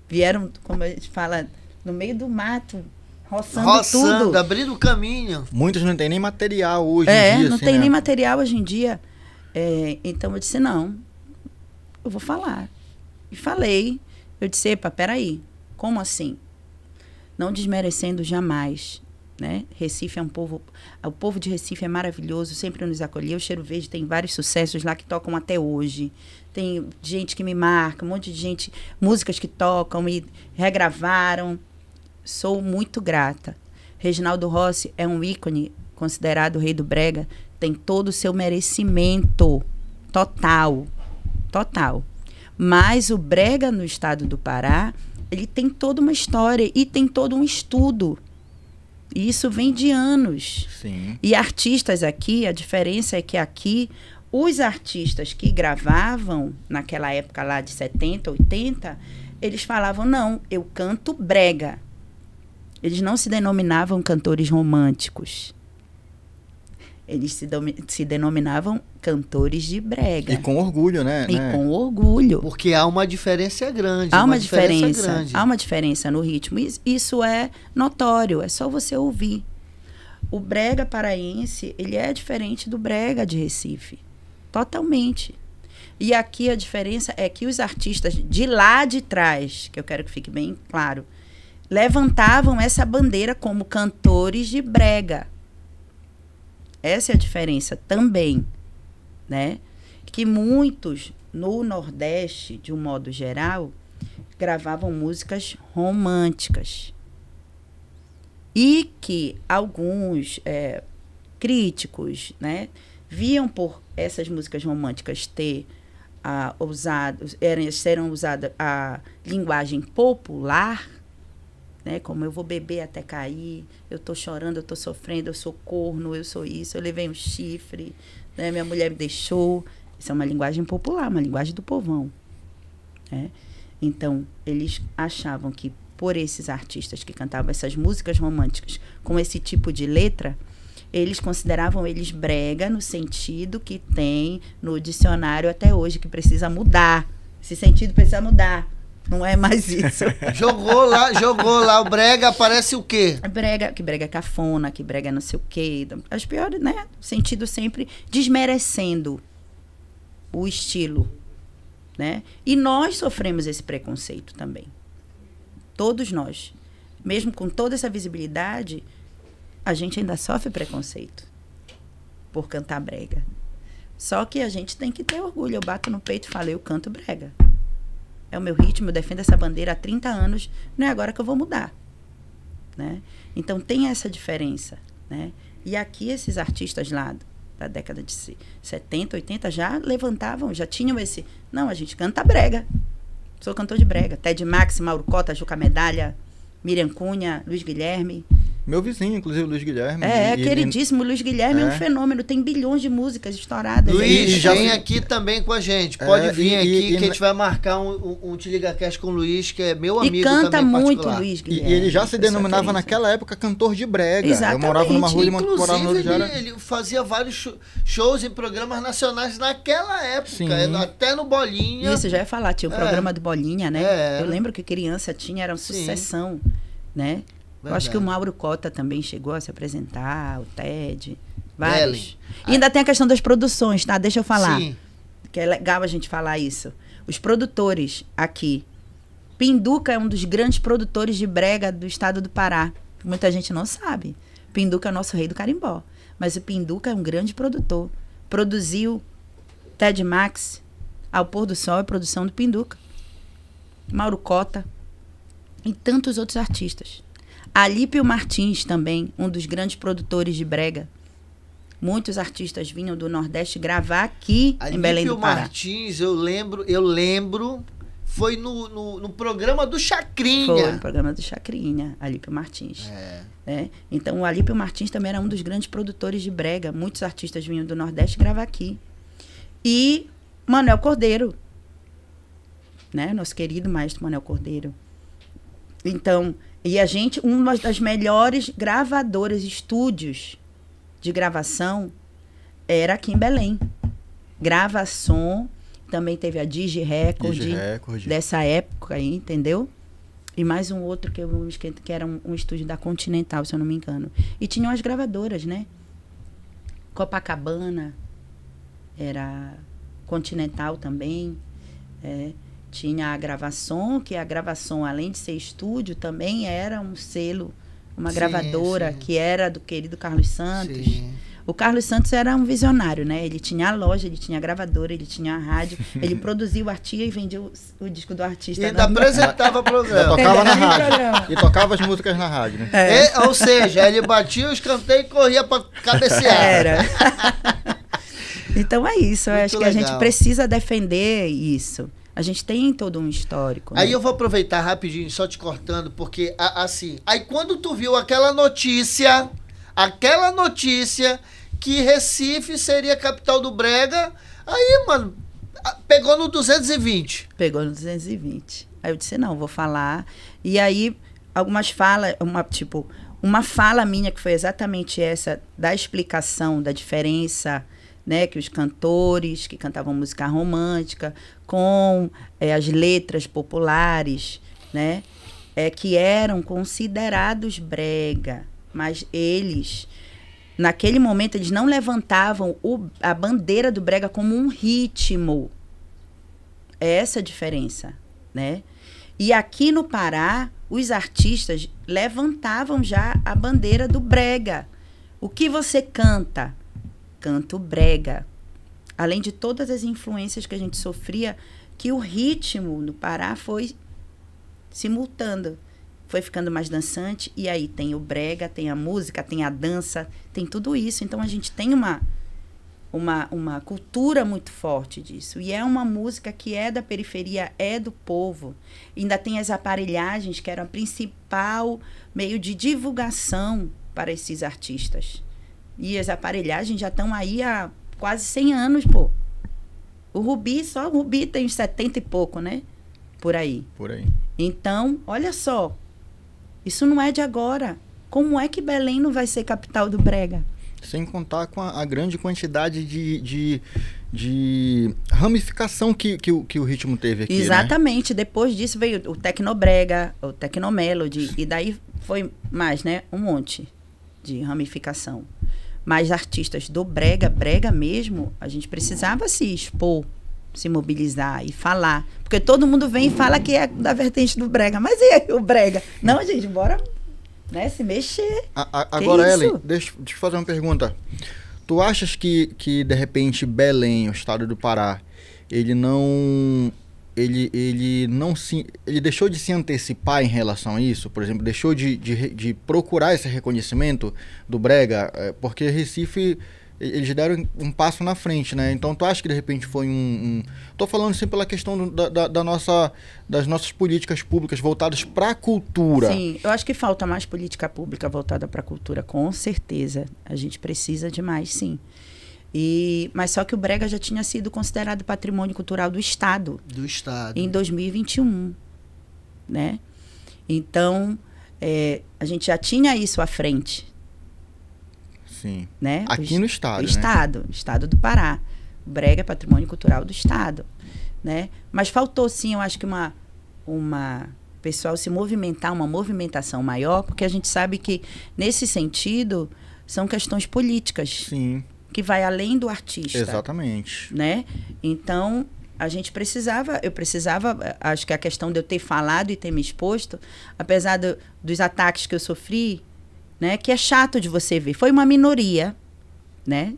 Vieram, como a gente fala, no meio do mato, roçando tudo. Abrindo o caminho. Muitos não tem nem material hoje em dia. Não assim, tem né? nem material hoje em dia. Então eu disse, não, eu vou falar. E falei. Eu disse, epa, peraí, como assim? Não desmerecendo jamais, né? Recife é um povo... O povo de Recife é maravilhoso, sempre nos acolheu. O Cheiro Verde tem vários sucessos lá que tocam até hoje. Tem gente que me marca, um monte de gente... Músicas que tocam e regravaram. Sou muito grata. Reginaldo Rossi é um ícone, considerado o rei do brega. Tem todo o seu merecimento. Total. Mas o brega no estado do Pará, ele tem toda uma história e tem todo um estudo. E isso vem de anos. Sim. E artistas aqui, a diferença é que aqui, os artistas que gravavam, naquela época lá de 70, 80, eles falavam, não, eu canto brega. Eles não se denominavam cantores românticos. Eles se denominavam cantores de brega. E com orgulho, né? Com orgulho. Porque há uma diferença grande. Há uma diferença no ritmo. Isso é notório, é só você ouvir. O brega paraense, ele é diferente do brega de Recife. Totalmente. E aqui a diferença é que os artistas de lá de trás, que eu quero que fique bem claro, levantavam essa bandeira como cantores de brega. Essa é a diferença também, né? Que muitos, no Nordeste, de um modo geral, gravavam músicas românticas. E que alguns críticos, né, viam por essas músicas românticas serem usadas a linguagem popular, né? Como eu vou beber até cair, eu tô chorando, eu tô sofrendo, eu sou corno, eu sou isso, eu levei um chifre, né? Minha mulher me deixou. Isso é uma linguagem popular, uma linguagem do povão, né? Então, eles achavam que por esses artistas que cantavam essas músicas românticas com esse tipo de letra, eles consideravam eles brega no sentido que tem no dicionário até hoje, que precisa mudar. Esse sentido precisa mudar. Não é mais isso. jogou lá o brega, aparece o quê? Que brega é cafona, que brega é não sei o quê. As piores, né? Sentido sempre desmerecendo o estilo, né? E nós sofremos esse preconceito também. Todos nós. Mesmo com toda essa visibilidade, a gente ainda sofre preconceito por cantar brega. Só que a gente tem que ter orgulho. Eu bato no peito e falo, eu canto brega. é o meu ritmo, eu defendo essa bandeira há 30 anos, não é agora que eu vou mudar, né? Então tem essa diferença, né? E aqui esses artistas lá da década de 70, 80 já levantavam, já tinham esse... Não, a gente canta brega. Sou cantor de brega. Ted Max, Mauro Cota, Juca Medalha, Miriam Cunha, Luiz Guilherme. Meu vizinho, inclusive, Luiz Guilherme. Queridíssimo. Luiz Guilherme é um fenômeno. Tem bilhões de músicas estouradas. Luiz, vem aqui também com a gente. Pode vir aqui que a gente vai marcar um Te Liga Cast com o Luiz, que é meu amigo também particular. E canta muito, Luiz Guilherme. E ele já se denominava naquela época cantor de brega. Exatamente. Eu morava numa rua, ele morava no Inclusive, ele fazia vários shows em programas nacionais naquela época. Sim. Até no Bolinha. Isso, já ia falar. Tinha o programa do Bolinha, né? Eu lembro que criança tinha, era uma sucessão, né? Eu acho que o Mauro Cota também chegou a se apresentar, o Ted, vários. E ainda tem a questão das produções, tá? Deixa eu falar. Sim. Que é legal a gente falar isso. Os produtores aqui. Pinduca é um dos grandes produtores de brega do estado do Pará. Muita gente não sabe. Pinduca é o nosso rei do carimbó. Mas o Pinduca é um grande produtor. Produziu Ted Max, Ao Pôr do Sol, é produção do Pinduca. Mauro Cota e tantos outros artistas. Alípio Martins também, um dos grandes produtores de brega. Muitos artistas vinham do Nordeste gravar aqui em Belém do Pará. Alípio Martins, eu lembro, foi no programa do Chacrinha. Foi no programa do Chacrinha, Alípio Martins. Então, o Alípio Martins também era um dos grandes produtores de brega. Muitos artistas vinham do Nordeste gravar aqui. E Manuel Cordeiro, né? Nosso querido maestro Manuel Cordeiro. Então... E a gente, uma das melhores gravadoras, estúdios de gravação, era aqui em Belém. Gravação, também teve a Digi Record, dessa época aí, entendeu? E mais um outro que eu me esqueci, que era um estúdio da Continental, se eu não me engano. E tinham as gravadoras, né? Copacabana, era Continental também, tinha a Gravação, que a Gravação, além de ser estúdio, também era um selo, uma gravadora, que era do querido Carlos Santos. Sim. O Carlos Santos era um visionário, né? Ele tinha a loja, ele tinha a gravadora, ele tinha a rádio, ele produzia o artista e vendia o disco do artista. E ainda apresentava o programa. Tocava na rádio. E tocava as músicas na rádio, né? Ou seja, ele batia os canteiros e corria para cabecear. Era. Então é isso, eu acho que a gente precisa defender isso. A gente tem todo um histórico. Aí eu vou aproveitar rapidinho, só te cortando, porque assim... Aí quando tu viu aquela notícia que Recife seria a capital do brega, aí, mano, pegou no 220. Pegou no 220. Aí eu disse, não, vou falar. E aí, algumas falas, uma fala minha que foi exatamente essa, da explicação da diferença... Né, que os cantores que cantavam música romântica com as letras populares, né, que eram considerados brega, mas eles, naquele momento, eles não levantavam a bandeira do brega como um ritmo. É essa a diferença, né? E aqui no Pará, os artistas levantavam já a bandeira do brega. O que você canta? Canto brega. Além de todas as influências que a gente sofria, que o ritmo no Pará foi se multando. Foi ficando mais dançante. E aí tem o brega, tem a música, tem a dança, tem tudo isso. Então a gente tem uma cultura muito forte disso. E é uma música que é da periferia, é do povo. E ainda tem as aparelhagens, que eram o principal meio de divulgação para esses artistas. E as aparelhagens já estão aí há quase 100 anos, pô. Só o Rubi tem uns 70 e pouco, né? Por aí. Então, olha só. Isso não é de agora. Como é que Belém não vai ser capital do brega? Sem contar com a grande quantidade de ramificação que o ritmo teve aqui, exatamente. Né? Depois disso veio o Tecnobrega, o Tecnomelody, e daí foi mais, né? Um monte de ramificação. Mas artistas do brega mesmo, a gente precisava se expor, se mobilizar e falar. Porque todo mundo vem e fala que é da vertente do brega. Mas e aí o brega? Não, gente, bora, né, se mexer. Agora, Ellen, deixa eu te fazer uma pergunta. Tu achas que de repente Belém, o estado do Pará, ele não ele deixou de se antecipar em relação a isso, por exemplo, deixou de procurar esse reconhecimento do brega, porque Recife, eles deram um passo na frente, né? Então tu acha que de repente foi tô falando assim pela questão das nossas políticas públicas voltadas para a cultura. Sim, eu acho que falta mais política pública voltada para a cultura, com certeza. A gente precisa de mais, sim. Mas só que o brega já tinha sido considerado patrimônio cultural do Estado. Do Estado. Em 2021, né? Então, a gente já tinha isso à frente. Sim. Né? Aqui no Estado, né? Estado do Pará. O brega é patrimônio cultural do Estado, né? Mas faltou, sim, eu acho que uma pessoal se movimentar, uma movimentação maior, porque a gente sabe que, nesse sentido, são questões políticas. Sim. Que vai além do artista. Exatamente. Né? Então, eu precisava, acho que a questão de eu ter falado e ter me exposto, apesar dos ataques que eu sofri, né, que é chato de você ver. Foi uma minoria, né?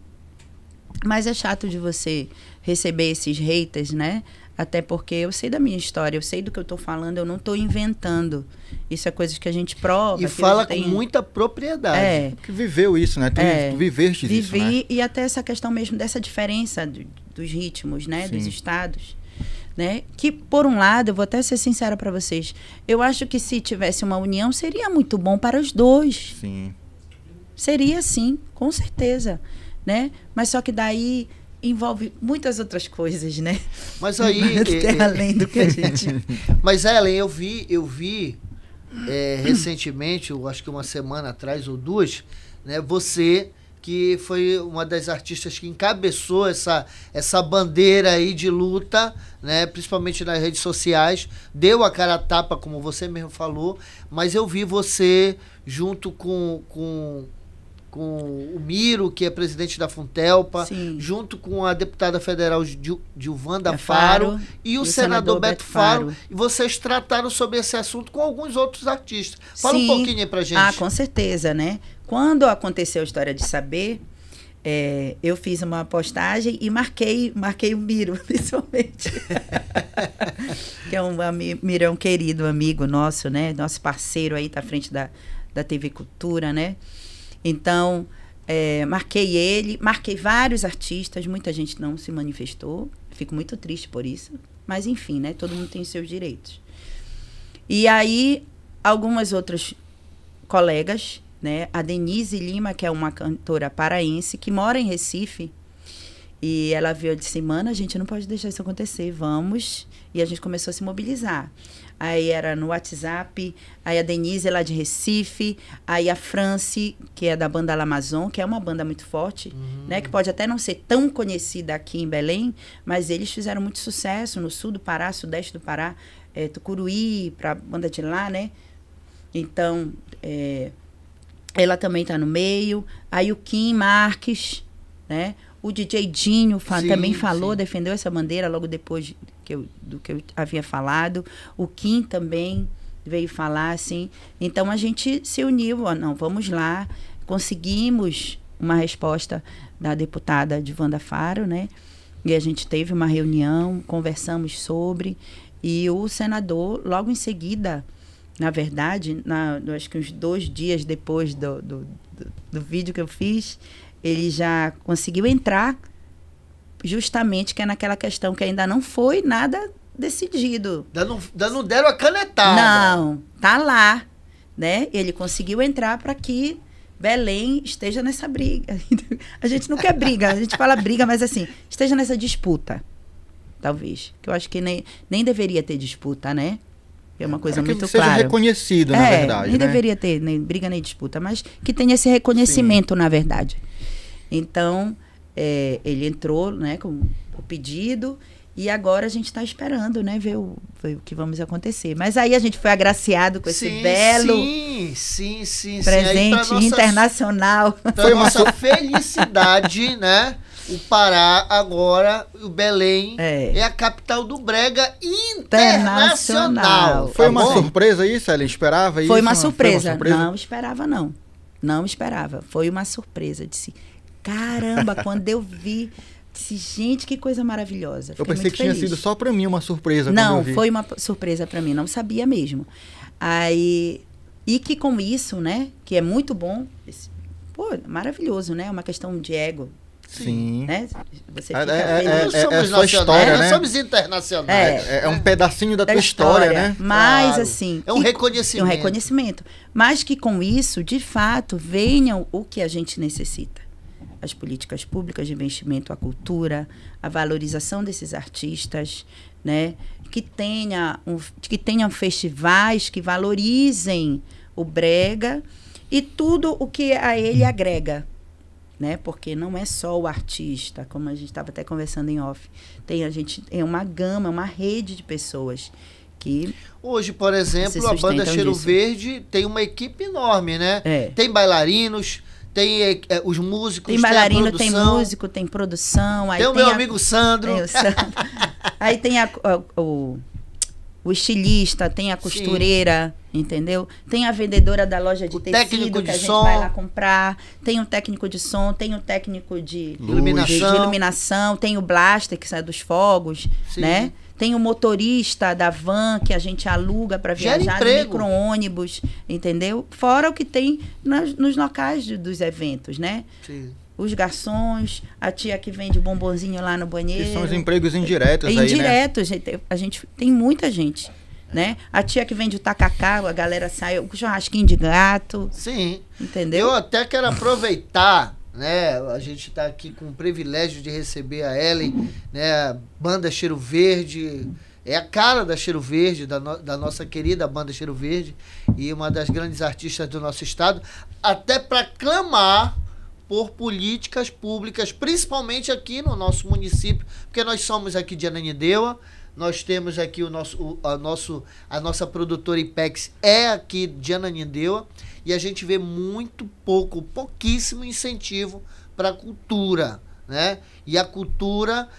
Mas é chato de você receber esses haters, né? Até porque eu sei da minha história, eu sei do que eu estou falando, eu não estou inventando. Isso é coisas que a gente prova. E fala com muita propriedade. Porque viveu isso, né? Tu viveste isso, né? Vivi, e até essa questão mesmo dessa diferença dos ritmos, né? Sim. Dos estados. Né? Que, por um lado, eu vou até ser sincera para vocês, eu acho que se tivesse uma união, seria muito bom para os dois. Sim. Seria, sim, com certeza. Né? Mas só que daí envolve muitas outras coisas, né? Mas aí... além do que a gente... Mas, Ellen, eu vi recentemente, eu acho que uma semana atrás ou duas, né, você, que foi uma das artistas que encabeçou essa bandeira aí de luta, né, principalmente nas redes sociais, deu a cara a tapa, como você mesmo falou, mas eu vi você junto com o Miro, que é presidente da Funtelpa, sim, junto com a deputada federal Gilvanda Faro e o senador Beto Faro. E vocês trataram sobre esse assunto com alguns outros artistas. Fala, sim, um pouquinho aí pra gente. Ah, com certeza, né? Quando aconteceu a História de Saber, eu fiz uma postagem e marquei o Miro, principalmente. Que Miro é um querido amigo nosso, né? Nosso parceiro aí, tá à frente da TV Cultura, né? Então, marquei ele, marquei vários artistas, muita gente não se manifestou, fico muito triste por isso, mas enfim, né, todo mundo tem os seus direitos. E aí, algumas outras colegas, né, a Denise Lima, que é uma cantora paraense, que mora em Recife, e ela viu e disse, mana, a gente não pode deixar isso acontecer, vamos, e a gente começou a se mobilizar. Aí era no WhatsApp, aí a Denise é lá de Recife, aí a Franci, que é da banda L'Amazon, que é uma banda muito forte, né, que pode até não ser tão conhecida aqui em Belém, mas eles fizeram muito sucesso no sul do Pará, sudeste do Pará, Tucuruí, pra banda de lá, né? Então, ela também está no meio. Aí o Kim Marques, né? O DJ Dinho também falou, sim, defendeu essa bandeira logo depois do que eu havia falado. O Kim também veio falar, assim. Então, a gente se uniu, não, vamos lá. Conseguimos uma resposta da deputada Gilvanda Faro, né? E a gente teve uma reunião, conversamos sobre. E o senador, logo em seguida, na verdade, acho que uns 2 dias depois do vídeo que eu fiz, ele já conseguiu entrar, justamente que é naquela questão que ainda não foi nada decidido. Ainda não deram a canetada. Não, tá lá, né? Ele conseguiu entrar para que Belém esteja nessa briga. A gente não quer briga, a gente fala briga, mas assim, esteja nessa disputa, talvez. Que eu acho que nem deveria ter disputa, né? É uma coisa muito clara. Que seja reconhecido, na verdade, nem deveria ter nem briga nem disputa, mas que tenha esse reconhecimento, sim, na verdade. Então, ele entrou, né, com o pedido e agora a gente está esperando, né, ver o que vamos acontecer. Mas aí a gente foi agraciado com esse belo presente internacional. Para nossa felicidade, né? O Pará agora, o Belém, é a capital do brega internacional. Foi uma surpresa isso, Ellen? Esperava isso? Foi uma surpresa. Não esperava, não. Não esperava. Foi uma surpresa. Disse, caramba, quando eu vi, disse, gente, que coisa maravilhosa. Eu pensei que tinha sido só para mim uma surpresa. Não, foi uma surpresa para mim, não sabia mesmo. Aí, e que com isso, né, que é muito bom, pô, maravilhoso, né? É uma questão de ego. Sim. Né? Você fica Não somos sua história, né? Não somos internacionais. É um pedacinho da tua história, né? Mas, Claro. assim... É um reconhecimento. É um reconhecimento. Mas que com isso, de fato, venham o que a gente necessita. As políticas públicas de investimento à cultura, a valorização desses artistas, né? Que tenham festivais que valorizem o brega e tudo o que a ele agrega. Né? Porque não é só o artista, como a gente estava até conversando em off. É uma gama, uma rede de pessoas que... Hoje, por exemplo, a banda Cheiro Verde tem uma equipe enorme, né? Tem bailarinos, tem os músicos, tem bailarino, tem músico, tem produção. Aí tem o meu amigo Sandro. Tem o Sandro. Aí tem o estilista, tem a costureira, entendeu? Tem a vendedora da loja de tecido que a gente vai lá comprar. Tem o técnico de som, tem o técnico de iluminação, tem o blaster que sai dos fogos, né? Tem o motorista da van que a gente aluga para viajar no micro-ônibus, entendeu? Fora o que tem nos locais dos eventos, né? Sim. Os garçons, a tia que vende bombonzinho lá no banheiro. Que são os empregos indiretos aí, né? Indiretos, a gente tem muita gente, né? A tia que vende o tacacá, a galera sai, o churrasquinho de gato. Sim. Entendeu? Eu até quero aproveitar, né? A gente está aqui com o privilégio de receber a Ellen, né? A banda Cheiro Verde, é a cara da Cheiro Verde, da nossa querida banda Cheiro Verde, e uma das grandes artistas do nosso estado, até para clamar por políticas públicas, principalmente aqui no nosso município, porque nós somos aqui de Ananindeua, nós temos aqui a nossa produtora IPEX é aqui de Ananindeua, e a gente vê pouquíssimo incentivo para a cultura, né? E a cultura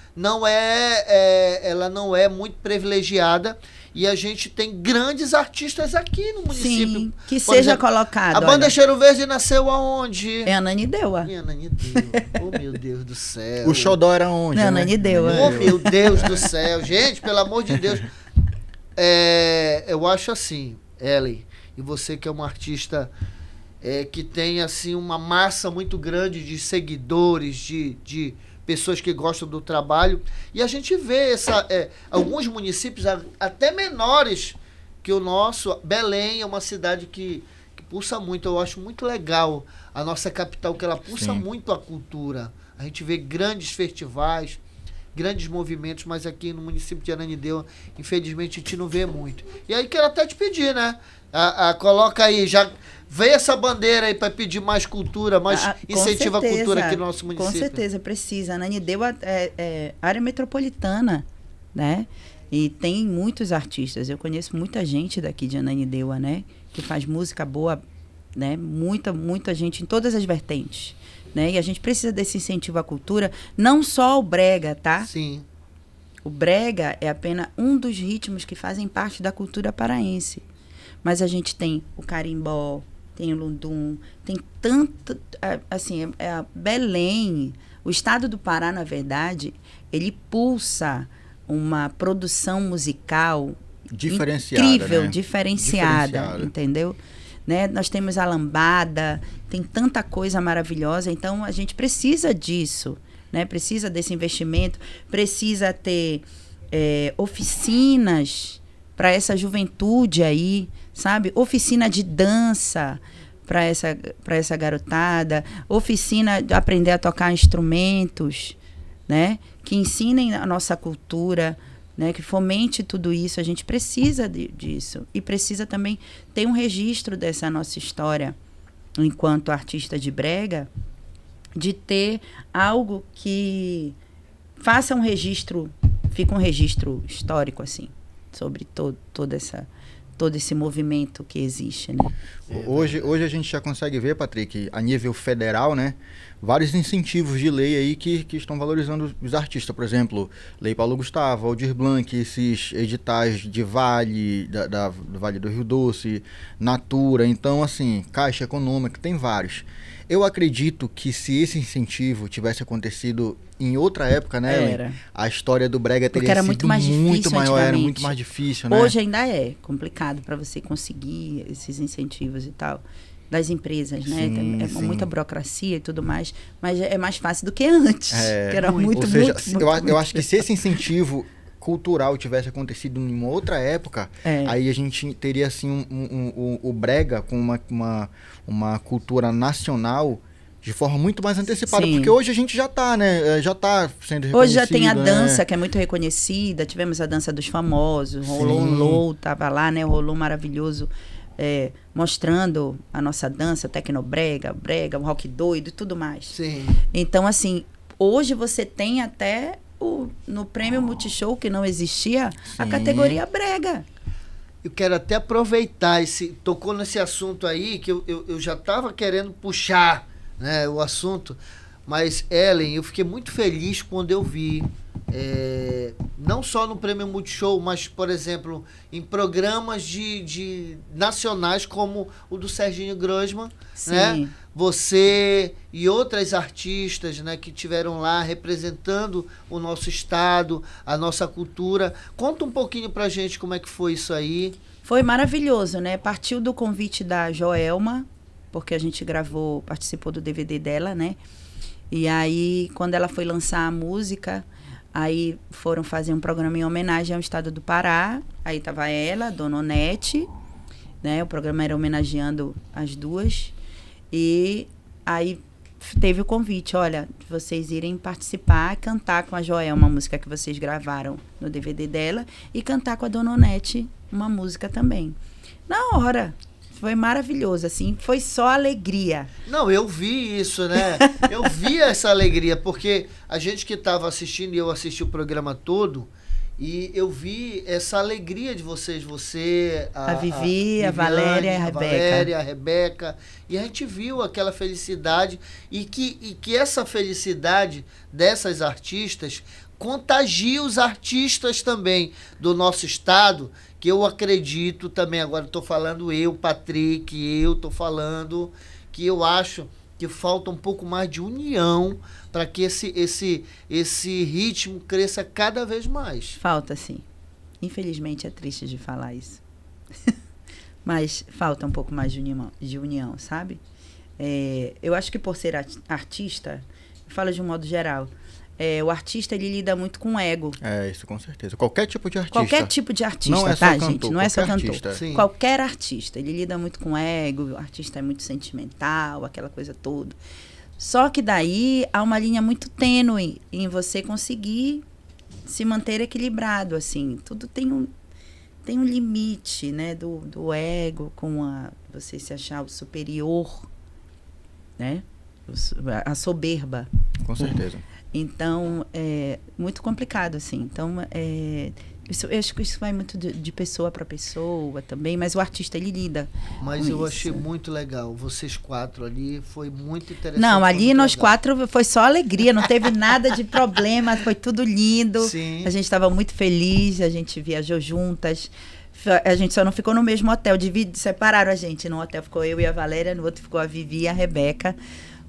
ela não é muito privilegiada, e a gente tem grandes artistas aqui no município. Sim, que seja colocado. A banda Cheiro Verde nasceu aonde? É Ananindeua. Em Ananindeua. Oh, meu Deus do céu. O xodó era onde? Ananindeua. Oh, meu Deus do céu. Gente, pelo amor de Deus. Eu acho assim, Ellen, e você que é uma artista que tem assim uma massa muito grande de seguidores, de pessoas que gostam do trabalho, e a gente vê alguns municípios até menores que o nosso. Belém é uma cidade que pulsa muito. Eu acho muito legal a nossa capital, que ela pulsa muito a cultura. A gente vê grandes festivais, grandes movimentos, mas aqui no município de Ananindeua, infelizmente, a gente não vê muito. E aí quero até te pedir, né? Coloca aí, já veio essa bandeira aí para pedir mais cultura, mais incentiva a cultura aqui no nosso município. Com certeza, precisa. Ananindeua é área metropolitana, né? E tem muitos artistas. Eu conheço muita gente daqui de Ananindeua, né? Que faz música boa, né? Muita gente em todas as vertentes, né? E a gente precisa desse incentivo à cultura, não só o brega, tá? Sim. O brega é apenas um dos ritmos que fazem parte da cultura paraense. Mas a gente tem o carimbó, tem o lundum, tem tanto... Assim, Belém, o estado do Pará, na verdade, ele pulsa uma produção musical incrível, né? diferenciada, entendeu? Né? Nós temos a lambada, tem tanta coisa maravilhosa, então a gente precisa disso, né? Precisa desse investimento, precisa ter oficinas para essa juventude aí, sabe? Oficina de dança para essa garotada, oficina de aprender a tocar instrumentos, né? Que ensinem a nossa cultura, né? Que fomente tudo isso. A gente precisa disso. E precisa também ter um registro dessa nossa história, enquanto artista de brega, de ter algo que faça um registro, fica um registro histórico, assim, sobre todo esse movimento que existe, né? Hoje a gente já consegue ver, Patrick, a nível federal, né, vários incentivos de lei aí que estão valorizando os artistas. Por exemplo, Lei Paulo Gustavo, Aldir Blanc, esses editais de Vale, do Vale do Rio Doce, Natura. Então, assim, Caixa Econômica, tem vários. Eu acredito que se esse incentivo tivesse acontecido em outra época, né, Ellen, a história do brega teria sido muito maior, era muito mais difícil, né? Hoje ainda é complicado para você conseguir esses incentivos e tal. Das empresas, né? Sim, sim. Muita burocracia e tudo mais, mas é mais fácil do que antes, que era muito, ou seja, muito, eu acho que se esse incentivo cultural tivesse acontecido em uma outra época, aí a gente teria assim o brega com uma cultura nacional de forma muito mais antecipada, sim, porque hoje a gente já está, né? Já está sendo reconhecido. Hoje já tem a dança, que é muito reconhecida, tivemos a dança dos famosos, rolou um Low, tava lá, né? Rolou maravilhoso, mostrando a nossa dança, tecnobrega, brega, rock doido e tudo mais. Sim. Então, assim, hoje você tem até no Prêmio Multishow, que não existia, sim, a categoria brega. Eu quero até aproveitar tocou nesse assunto aí, que eu já estava querendo puxar, né, o assunto, mas, Ellen, eu fiquei muito feliz quando eu vi, não só no Prêmio Multishow, mas, por exemplo, em programas de nacionais como o do Serginho Grosman, né? Você e outras artistas, né, que tiveram lá representando o nosso estado, a nossa cultura. Conta um pouquinho pra gente como é que foi isso aí. Foi maravilhoso, né? Partiu do convite da Joelma, porque a gente participou do DVD dela, né? E aí, quando ela foi lançar a música, aí foram fazer um programa em homenagem ao estado do Pará. Aí tava ela, a Dona Onete, né? O programa era homenageando as duas. E aí teve o convite, olha, vocês irem participar, cantar com a Joelma uma música que vocês gravaram no DVD dela e cantar com a Dona Onete uma música também. Na hora, foi maravilhoso, assim, foi só alegria. Não, eu vi isso, né? Eu vi essa alegria, porque a gente que estava assistindo, e eu assisti o programa todo, e eu vi essa alegria de vocês, a Vivi, a Valéria e a Rebeca. E a gente viu aquela felicidade e que essa felicidade dessas artistas contagia os artistas também do nosso estado, que eu acredito também, agora estou falando Patrick, estou falando que eu acho que falta um pouco mais de união para que esse ritmo cresça cada vez mais. Falta, sim. Infelizmente é triste de falar isso. Mas falta um pouco mais de união, sabe? Eu acho que por ser artista, eu falo de um modo geral, o artista, ele lida muito com ego. Isso com certeza. Qualquer tipo de artista. Qualquer tipo de artista, não é tá, só cantor, gente? Não é só cantor. Artista. Qualquer artista, ele lida muito com ego, o artista é muito sentimental, aquela coisa toda. Só que daí há uma linha muito tênue em você conseguir se manter equilibrado, assim. Tudo tem um limite, né? Do ego com você se achar o superior, né? A soberba. Com certeza. Então, é muito complicado, assim. Então, eu acho que isso vai muito de pessoa para pessoa também, mas o artista, ele lida. Mas eu achei muito legal. Vocês quatro ali, foi muito interessante. Não, ali nós quatro foi só alegria, não teve nada de problema, foi tudo lindo. Sim. A gente estava muito feliz, a gente viajou juntas. A gente só não ficou no mesmo hotel, separaram a gente. No hotel ficou eu e a Valéria, no outro ficou a Vivi e a Rebeca.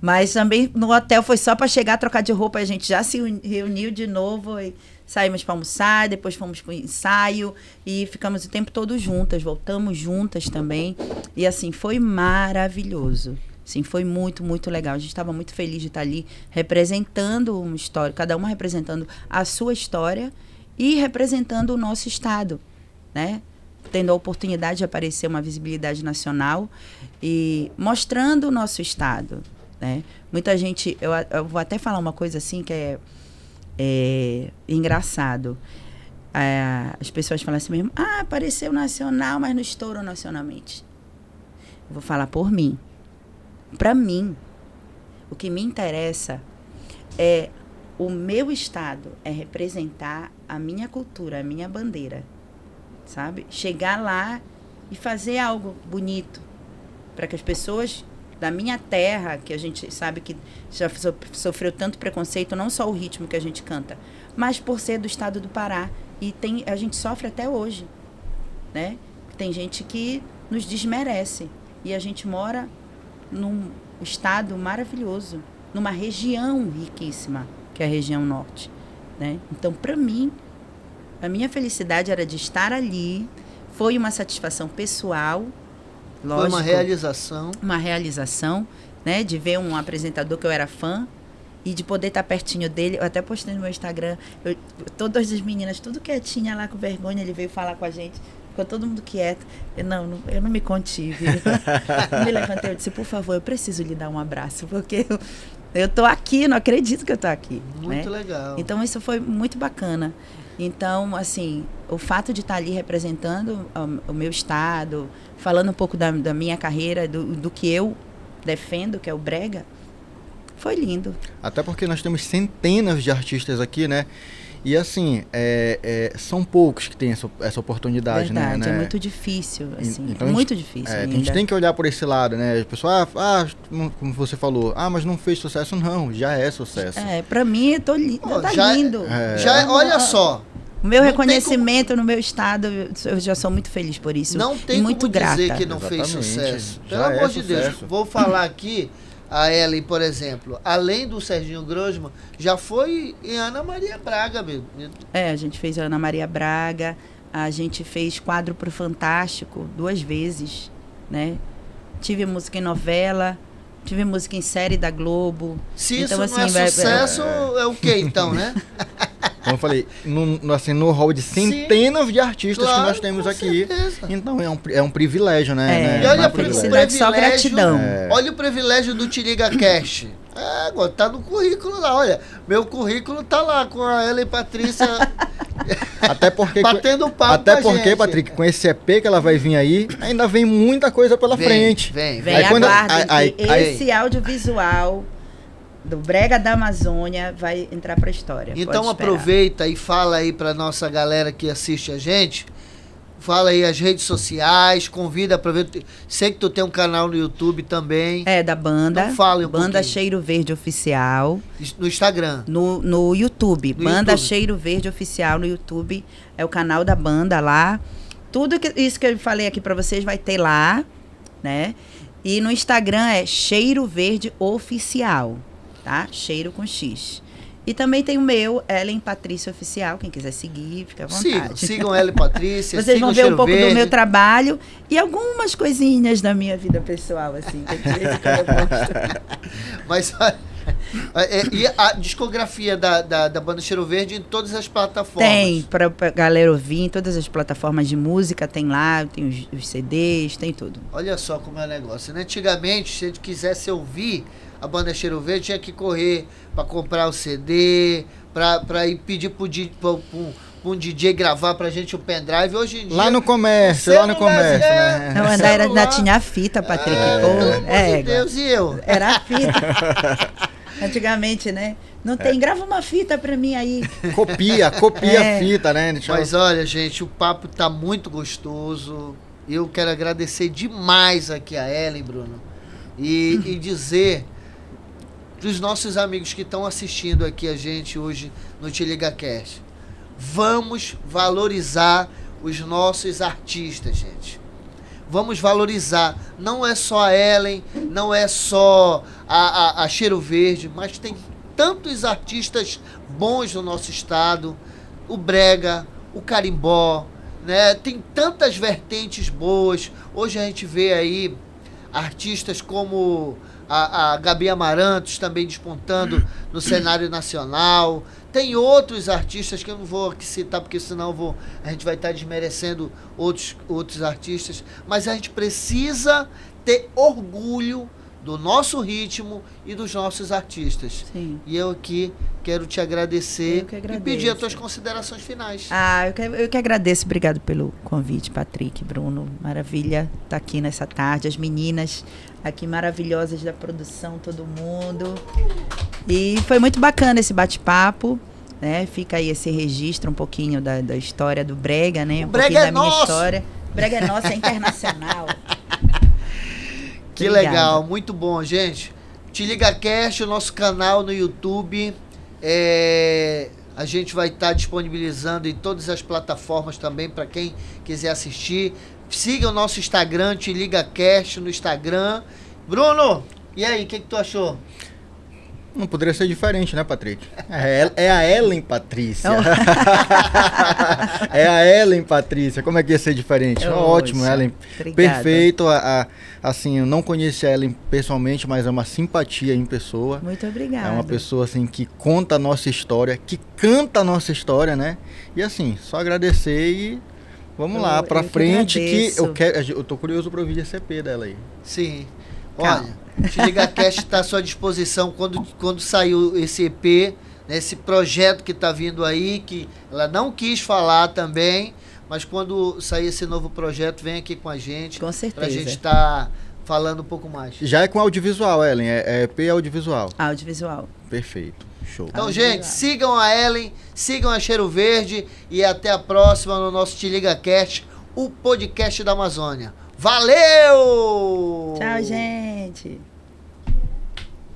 Mas também no hotel foi só para chegar, trocar de roupa, a gente já se reuniu de novo e saímos para almoçar, depois fomos para o ensaio e ficamos o tempo todo juntas, voltamos juntas também. E assim, foi maravilhoso. Sim, foi muito, muito legal. A gente estava muito feliz de estar ali representando uma história, cada uma representando a sua história e representando o nosso estado, né? Tendo a oportunidade de aparecer uma visibilidade nacional e mostrando o nosso estado. Né? Muita gente, eu vou até falar uma coisa assim que é engraçado. As pessoas falam assim mesmo, apareceu nacional, mas não estourou nacionalmente. Eu vou falar por mim. Para mim, o que me interessa é o meu estado, é representar a minha cultura, a minha bandeira, sabe? Chegar lá e fazer algo bonito para que as pessoas da minha terra, que a gente sabe que já sofreu tanto preconceito, não só o ritmo que a gente canta, mas por ser do estado do Pará. E a gente sofre até hoje, né? Tem gente que nos desmerece. E a gente mora estado maravilhoso, numa região riquíssima, que é a região norte, né? Então, para mim, a minha felicidade era de estar ali. Foi uma satisfação pessoal, lógico. Foi uma realização. Uma realização, né? De ver um apresentador que eu era fã e de poder estar pertinho dele. Eu até postei no meu Instagram, todas as meninas, tudo quietinha lá com vergonha, ele veio falar com a gente. Ficou todo mundo quieto. Eu não me contive. Eu me levantei e disse, por favor, eu preciso lhe dar um abraço, porque eu tô aqui, não acredito que eu tô aqui. Muito né? legal. Então, isso foi muito bacana. Então, assim, o fato de estar ali representando o meu estado, falando um pouco da minha carreira, do que eu defendo, que é o brega, foi lindo. Até porque nós temos centenas de artistas aqui, né? E assim, são poucos que têm essa oportunidade, Verdade, né? é muito difícil, assim, então muito difícil a ainda. gente tem que olhar por esse lado, né? O pessoal, como você falou, mas não fez sucesso. Não, já é sucesso. Pra mim, tá lindo. Olha só. O meu reconhecimento no meu estado, eu já sou muito feliz por isso. Não tem muito como grata. dizer que não fez sucesso. Pelo Já amor de sucesso. Deus. Vou falar aqui, a Ellen, por exemplo, além do Serginho Grosman, já foi em Ana Maria Braga mesmo. A gente fez Ana Maria Braga, a gente fez quadro pro Fantástico 2 vezes, né? Tive música em novela, tive música em série da Globo. Se então, isso não é sucesso, é o quê então, né? Como eu falei, no hall de centenas de artistas que nós temos aqui. Certeza. Então é um privilégio, né? E olha uma felicidade, só gratidão. Olha o privilégio do Te Liga Cast. Agora tá no currículo lá, olha. Meu currículo tá lá com a Ellen Patrícia até porque, batendo papo até com a porque, gente. Patrick, com esse EP que ela vai vir aí, ainda vem muita coisa pela frente. Vem, aguardem que esse audiovisual do Brega da Amazônia vai entrar pra história. Então aproveita e fala aí pra nossa galera que assiste a gente. Fala aí as redes sociais, convida pra ver. Sei que tu tem um canal no YouTube também. Da banda. Então fala um Banda pouquinho. Cheiro Verde Oficial. No Instagram. No YouTube. No Banda YouTube. Cheiro Verde Oficial no YouTube. É o canal da banda lá. Tudo isso que eu falei aqui pra vocês vai ter lá, né? E no Instagram é Cheiro Verde Oficial, tá? Cheiro com X. E também tem o meu, Ellen Patrícia Oficial. Quem quiser seguir, fica à vontade. Sigam Ellen Patrícia. Vocês vão ver um pouco Verde. do meu trabalho e algumas coisinhas da minha vida pessoal, assim. Que de vez em quando eu posto. Mas e a discografia da banda Cheiro Verde em todas as plataformas? Tem, pra galera ouvir, em todas as plataformas de música, tem lá, tem os CDs, tem tudo. Olha só como é o negócio, né? Antigamente, se a gente quisesse ouvir a banda Cheiro Verde, tinha que correr para comprar o CD, para ir pedir para um DJ gravar pra gente o pendrive. Hoje em dia... Lá no comércio, né? Não, ainda tinha a fita, Patrick. Pelo amor de Deus, e eu? Era a fita. Antigamente, né? Não tem, grava uma fita pra mim aí. Copia a fita, né? Mas olha, gente, o papo tá muito gostoso. Eu quero agradecer demais aqui a Ellen, Bruno. E dizer para os nossos amigos que estão assistindo aqui a gente hoje no Te Liga Cast, vamos valorizar os nossos artistas, gente. Vamos valorizar. Não é só a Ellen, não é só a Cheiro Verde, mas tem tantos artistas bons no nosso estado. O brega, o carimbó, né? Tem tantas vertentes boas. Hoje a gente vê aí artistas como a Gabi Amarantos também despontando no cenário nacional. Tem outros artistas que eu não vou aqui citar, porque senão a gente vai estar desmerecendo outros artistas. Mas a gente precisa ter orgulho do nosso ritmo e dos nossos artistas. Sim. E eu aqui quero te agradecer e pedir as tuas considerações finais. Eu que agradeço. Obrigado pelo convite, Patrick, Bruno. Maravilha estar aqui nessa tarde. As meninas aqui maravilhosas da produção, todo mundo. E foi muito bacana esse bate-papo, né? Fica aí esse registro um pouquinho da história do brega, né? O brega é da minha nosso. história. O brega é nosso, é internacional. Que Obrigada. legal, muito bom, gente. Te Liga Cast, o nosso canal no YouTube. A gente vai estar disponibilizando em todas as plataformas também para quem quiser assistir. Siga o nosso Instagram, Te Liga Cast no Instagram. Bruno, E aí, o que tu achou? Não poderia ser diferente, né, Patrick? É a Ellen Patrícia. É a Ellen Patrícia. Como é que ia ser diferente? Ótimo, Ellen. Obrigada. Perfeito. Assim, eu não conheci a Ellen pessoalmente, mas é uma simpatia em pessoa. Muito obrigada. É uma pessoa, assim, que conta a nossa história, que canta a nossa história, né? E, assim, só agradecer e vamos lá, pra frente, que eu tô curioso pra ouvir esse EP dela aí. Sim. Olha, o Te Liga Cast está à sua disposição quando saiu esse EP, né, esse projeto que está vindo aí, que ela não quis falar também, mas quando sair esse novo projeto, vem aqui com a gente. Com certeza. Pra gente estar falando um pouco mais. Já é com audiovisual, Ellen, é EP audiovisual. Audiovisual. Perfeito, show. Então, gente, sigam a Ellen, sigam a Cheiro Verde e até a próxima no nosso Te Liga Cast, o podcast da Amazônia. Valeu! Tchau, gente!